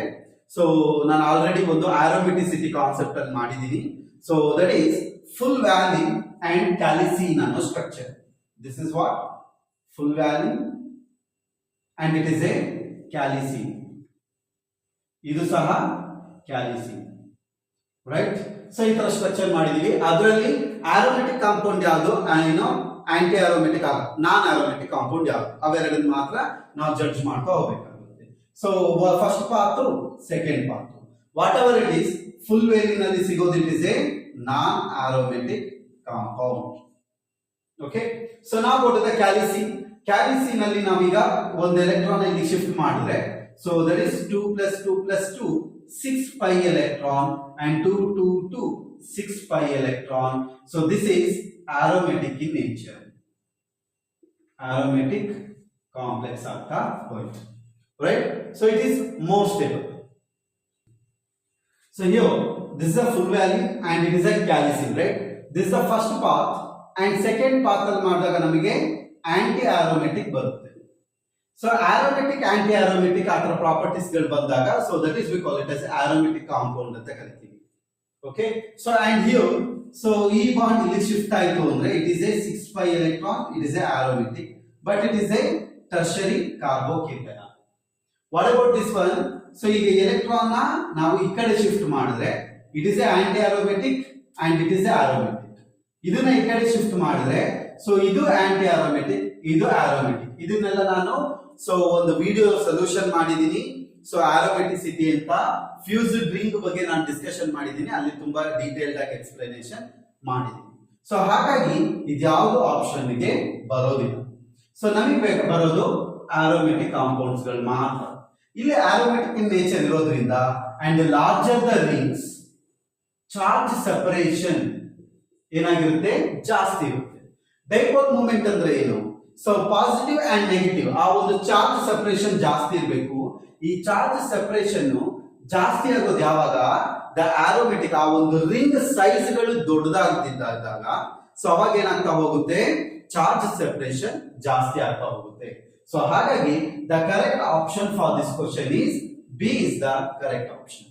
ಸೊ ನಾನು ಆಲ್ರೆಡಿ ಒಂದು aromaticity ಕಾನ್ಸೆಪ್ಟ್ ಅಲ್ಲಿ ಮಾಡಿದೀನಿ. So that is full valine and calicine ಅನ್ನೋ structure. This is what full valine and it is a calicine. ಇದು ಸಹ calicine, right? ಸೊ ಈ ತರ ಸ್ಟ್ರಕ್ಚರ್ ಮಾಡಿದೀವಿ. ಅದರಲ್ಲಿ ಆರೋಮೆಟಿಕ್ ಕಾಂಪೌಂಡ್ ಯಾವುದು, anti aromatic, non aromatic compound ಯಾವುದು, ಅವೆರಡನ್ನ ಮಾತ್ರ ನಾವು ಜಡ್ಜ್ ಮಾಡ್ತಾ ಹೋಗ್ಬೇಕಾಗುತ್ತೆ. So first part, second part, whatever it is, full ವೇಲಿನ್ ಅಲ್ಲಿ ಸಿಗೋದು it is a non aromatic compound. Okay, so ನಾವು ಕೊಟ್ಟಿದ್ದ ಕ್ಯಾಲಿಸಿನ್, ಕ್ಯಾಲಿಸಿನ್ ಅಲ್ಲಿ ನಾವೀಗ ಒಂದು ಎಲೆಕ್ಟ್ರಾನ್ ಇಲ್ಲಿ ಶಿಫ್ಟ್ ಮಾಡಿದ್ರೆ, so that is 2 plus 2 plus 2 6 pi electron and 2 2 2 6 pi electron. So this is aromatic in nature, aromatic complex ಆಗ್ತಾ ಹೋಯ್ತು, right? So it is more stable. So here this is a full value and it is a calicine, right? This is the first path and second path ಅಲ್ಲಿ ಮಾಡಿದಾಗ ನಮಗೆ ಆಂಟಿ ಆರೋಮೆಟಿಕ್ ಬರುತ್ತೆ. So aromatic, anti aromatic ಆ ತರ ಪ್ರಾಪರ್ಟೀಸ್ ಗಳು ಬಂದಾಗ, so that is we call it as aromatic compound ಅಂತ ಕರಿತೀವಿ. Okay, so and here, so ಈ ಬಾಂಡ್ ಇಲ್ಲಿ ಶಿಫ್ಟ್ ಆಯ್ತು ಅಂದ್ರೆ it is a 6 pi electron, it is a aromatic, but it is a tertiary carbocation. What about this one? So ಈಗ ಎಲೆಕ್ಟ್ರಾನ್ ನ ನಾವು ಈ ಕಡೆ ಶಿಫ್ಟ್ ಮಾಡಿದ್ರೆ it is a anti aromatic and it is a aromatic. ಇದನ್ನ ಈ ಕಡೆ ಶಿಫ್ಟ್ ಮಾಡಿದ್ರೆ so ಇದು ಆಂಟಿ ಆರೋಮೆಟಿಕ್, ಇದು ಆರೋಮೆಟಿಕ್. ಇದನ್ನೆಲ್ಲ ನಾನು ಸೊ ಒಂದು ವಿಡಿಯೋ ಸೊಲ್ಯೂಷನ್ ಮಾಡಿದೀನಿ. ಸೊ ಆರೋಮೆಟಿಸಿಟಿ ಅಂತ ಫ್ಯೂಸ್ಡ್ ರಿಂಗ್ ಬಗ್ಗೆ ನಾನು ಡಿಸ್ಕಷನ್ ಮಾಡಿದೀನಿ, ಅಲ್ಲಿ ತುಂಬಾ ಡೀಟೇಲ್ಡ್ ಆಗಿ ಎಕ್ಸ್ಪ್ಲನೇಷನ್ ಮಾಡಿದೀನಿ. ಸೊ ಹಾಗಾಗಿ ಇದ್ಯಾವುದು ಆಪ್ಷನ್ ಗೆ ಬರೋದಿಲ್ಲ. ಸೊ ನಮಗೆ ಬರೋದು ಆರೋಮೆಟಿಕ್ ಕಾಂಪೌಂಡ್ಸ್ ಗಳು ಮಾತ್ರ. ಇಲ್ಲಿ ಆರೋಮೆಟಿಕ್ ಇನ್ ನೇಚರ್ ಇರೋದ್ರಿಂದ and larger the rings, charge separation ಏನಾಗಿರುತ್ತೆ, ಜಾಸ್ತಿ ಇರುತ್ತೆ. ಡೈಪೋಲ್ ಮೂಮೆಂಟ್ ಅಂದ್ರೆ ಏನು? ಸೊ ಪಾಸಿಟಿವ್ ಅಂಡ್ ನೆಗೆಟಿವ್ ಆ ಒಂದು ಚಾರ್ಜ್ ಸೆಪರೇಷನ್ ಜಾಸ್ತಿ ಇರಬೇಕು. ಈ ಚಾರ್ಜ್ ಸೆಪರೇಷನ್ ಜಾಸ್ತಿ ಆಗೋದು ಯಾವಾಗ, ದ ಆರೋಮೆಟಿಕ್ ಆ ಒಂದು ರಿಂಗ್ ಸೈಜ್ ಗಳು ದೊಡ್ಡದಾಗ್ತಿದ್ದಾಗ, ಸೊ ಅವಾಗ ಏನಾಗ್ತಾ ಹೋಗುತ್ತೆ, ಚಾರ್ಜ್ ಸೆಪರೇಷನ್ ಜಾಸ್ತಿ ಆಗ್ತಾ ಹೋಗುತ್ತೆ. ಸೊ ಹಾಗಾಗಿ the correct option for this question is B is the correct option.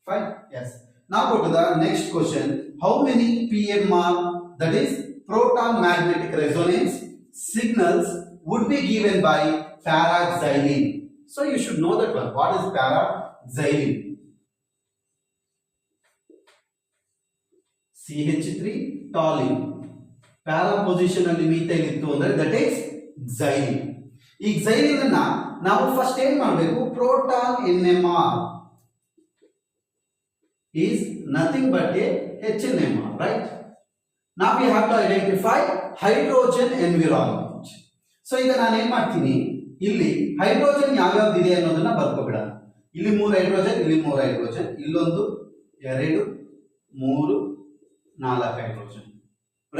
Fine, yes. Now go to the next question. How many PMR, that is proton magnetic resonance signals, would be given by paraxylene? So you should know that one. What is paraxylene? CH3 toluene. Para position ಅಲ್ಲಿ methyl ಇತ್ತು ಅಂದ್ರೆ that is xylene. ಈ xylene ಅನ್ನ ನಾವು ಫಸ್ಟ್ ಏನ್ ಮಾಡಬೇಕು, proton NMR is nothing but a HNMR, right? Now we have to identify hydrogen environment. So ಈಗ ನಾನು ಏನ್ ಮಾಡ್ತೀನಿ, ಇಲ್ಲಿ ಹೈಡ್ರೋಜನ್ ಯಾವ್ಯಾವ್ದು ಇದೆ ಅನ್ನೋದನ್ನ ಬರ್ಕೋಬಿಡೋಣ. ಇಲ್ಲಿ 3 ಹೈಡ್ರೋಜನ್, ಇಲ್ಲಿ 3 ಹೈಡ್ರೋಜನ್, ಇಲ್ಲೊಂದು 2 3 4 ಹೈಡ್ರೋಜನ್,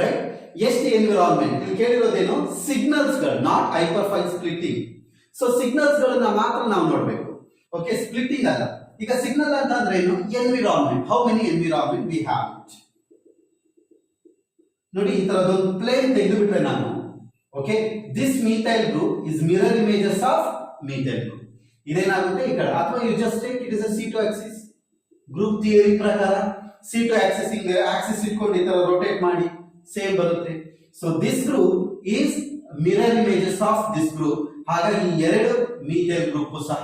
ರೈಟ್? ಎಷ್ಟು ಎನ್ವಿರಾನ್ಮೆಂಟ್ ಇಲ್ಲಿ ಕೇಳಿರೋದೇನು, ಸಿಗ್ನಲ್ಸ್ ಗಳು, ನಾಟ್ ಹೈಪರ್ಫೈನ್ ಸ್ಪ್ಲಿಟ್ಟಿಂಗ್. ಸೊ ಸಿಗ್ನಲ್ಸ್ ಗಳನ್ನ ಮಾತ್ರ ನಾವು ನೋಡ್ಬೇಕು, ಓಕೆ, ಸ್ಪ್ಲಿಟ್ಟಿಂಗ್ ಅಲ್ಲ. ಈಗ ಸಿಗ್ನಲ್ ಅಂತ ಅಂದ್ರೆ ಏನು, environment, how many environment we have it. ನೋಡಿ ಈ ತರದೊಂದು ಪ್ಲೇನ್ ತೆಗೆದು ಬಿಟ್ರೆ ನಾನು, okay, this methyl group is mirror images of methyl group. ಇದೇನಾಗುತ್ತೆ ಈ ಕಡೆ, ಅಥವಾ you just take it is a C2 axis. Group theory ಪ್ರಕಾರ C2 ಆಕ್ಸಿಸ್ ಹಿಂಗೆ ಆಕ್ಸಿಸ್ ಇಟ್ಕೊಂಡು ಈ ತರ ರೊಟೇಟ್ ಮಾಡಿ ಸೇಮ್ ಬರುತ್ತೆ. So this group is mirror images of this group. ಹಾಗಾಗಿ ಎರಡು ಮೀಥೈಲ್ ಗ್ರೂಪ್ ಸಹ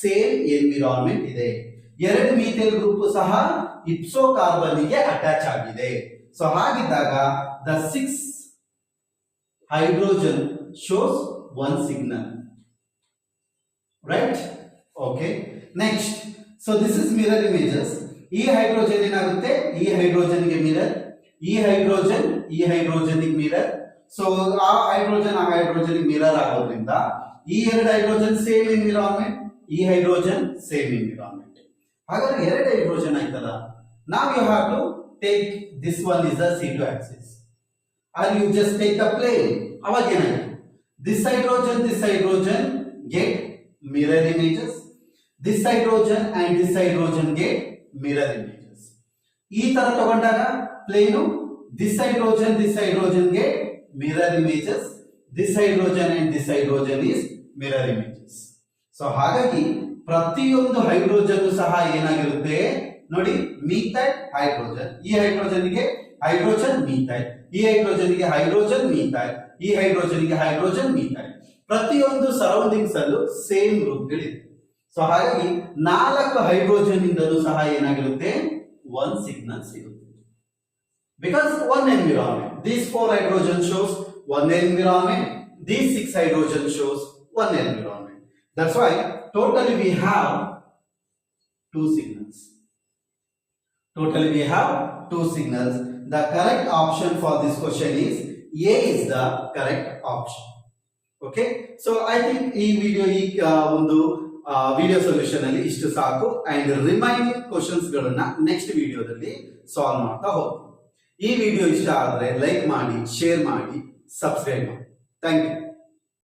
ಸೇಮ್ ಎನ್ವಿರಾನ್ಮೆಂಟ್ ಇದೆ. ಎರಡು ಮೀಥೈಲ್ ಗ್ರೂಪ್ ಸಹ ಇಪ್ಸೋ ಕಾರ್ಬನ್ ಗೆ ಅಟ್ಯಾಚ್ ಆಗಿದೆ. ಸೊ ಹಾಗಿದ್ದಾಗ the 6 hydrogen shows 1 signal, right? Okay, next. So this is mirror images. ಈ ಹೈಡ್ರೋಜನ್ ಏನಾಗುತ್ತೆ, ಈ ಹೈಡ್ರೋಜನ್ ಗೆ ಮಿರರ್, ಈ ಹೈಡ್ರೋಜನ್ ಈ ಹೈಡ್ರೋಜನ್ ಗೆ ಮಿರರ್. ಸೊ ಆ ಹೈಡ್ರೋಜನ್ ಮಿರರ್ ಆಗೋದ್ರಿಂದ ಈ ಎರಡು ಹೈಡ್ರೋಜನ್ ಸೇಮ್ ಎನ್ವಿರಾನ್ಮೆಂಟ್, ಈ ಹೈಡ್ರೋಜನ್ ಸೇಮ್ ಎನ್ವಿರಾನ್ಮೆಂಟ್. ಹಾಗಾದ್ರೆ ಎರಡು ಹೈಡ್ರೋಜನ್ ಆಯ್ತಲ್ಲ. Now you have to take this one is the C2 axis, or you just take the plane. ಅವಾಗ ಏನಾಯ್ತು, this hydrogen get mirror images. This hydrogen and this hydrogen get mirror images. ಈ ತರ ತಗೊಂಡಾಗ plain this hydrogen get mirror images. This hydrogen and this hydrogen is mirror images. So ಹಾಗಾಗಿ ಪ್ರತಿಯೊಂದು ಹೈಡ್ರೋಜನ್ ಸಹ ಏನಾಗಿರುತ್ತೆ ನೋಡಿ, ಮೀಥೈಲ್ ಹೈಡ್ರೋಜನ್, ಈ ಹೈಡ್ರೋಜನ್ ಗೆ ಹೈಡ್ರೋಜನ್ ಮೀಥೈಲ್, ಈ ಹೈಡ್ರೋಜನ್ ಗೆ ಹೈಡ್ರೋಜನ್ ಮೀಥೈಲ್, ಈ ಹೈಡ್ರೋಜನ್ ಗೆ ಹೈಡ್ರೋಜನ್ ಮೀಥೈಲ್. ಪ್ರತಿಯೊಂದು ಸರೌಂಡಿಂಗ್ಸ್ ಅಲ್ಲೂ ಸೇಮ್ ಗ್ರೂಪ್ಗಳಿದೆ. ಸೊ ಹಾಗಾಗಿ 4 ಹೈಡ್ರೋಜನ್ ಇಂದಲೂ ಸಹ ಏನಾಗಿರುತ್ತೆ, 1 ಸಿಗ್ನಲ್ ಸಿಗುತ್ತೆ. Because one environment, these 4 hydrogen shows one environment, these 6 hydrogen shows one environment. That's why totally we have 2 signals. Totally we have 2 signals. The correct option for this question is A is the correct option. Okay, so I think ಈ ವಿಡಿಯೋ ಒಂದು ವಿಡಿಯೋ ಸೊಲ್ಯೂಷನ್ ಅಲ್ಲಿ ಇಷ್ಟು ಸಾಕು. ಅಂಡ್ ರಿಮೈನಿಂಗ್ ಕ್ವಶನ್ಸ್ ಗಳನ್ನ ನೆಕ್ಸ್ಟ್ ವಿಡಿಯೋದಲ್ಲಿ ಸಾಲ್ವ್ ಮಾಡ್ತಾ ಹೋಗ್ತೀವಿ. ಈ ವಿಡಿಯೋ ಇಷ್ಟ ಆದ್ರೆ ಲೈಕ್ ಮಾಡಿ, ಶೇರ್ ಮಾಡಿ, ಸಬ್ಸ್ಕ್ರೈಬ್ ಮಾಡಿ. Thank you.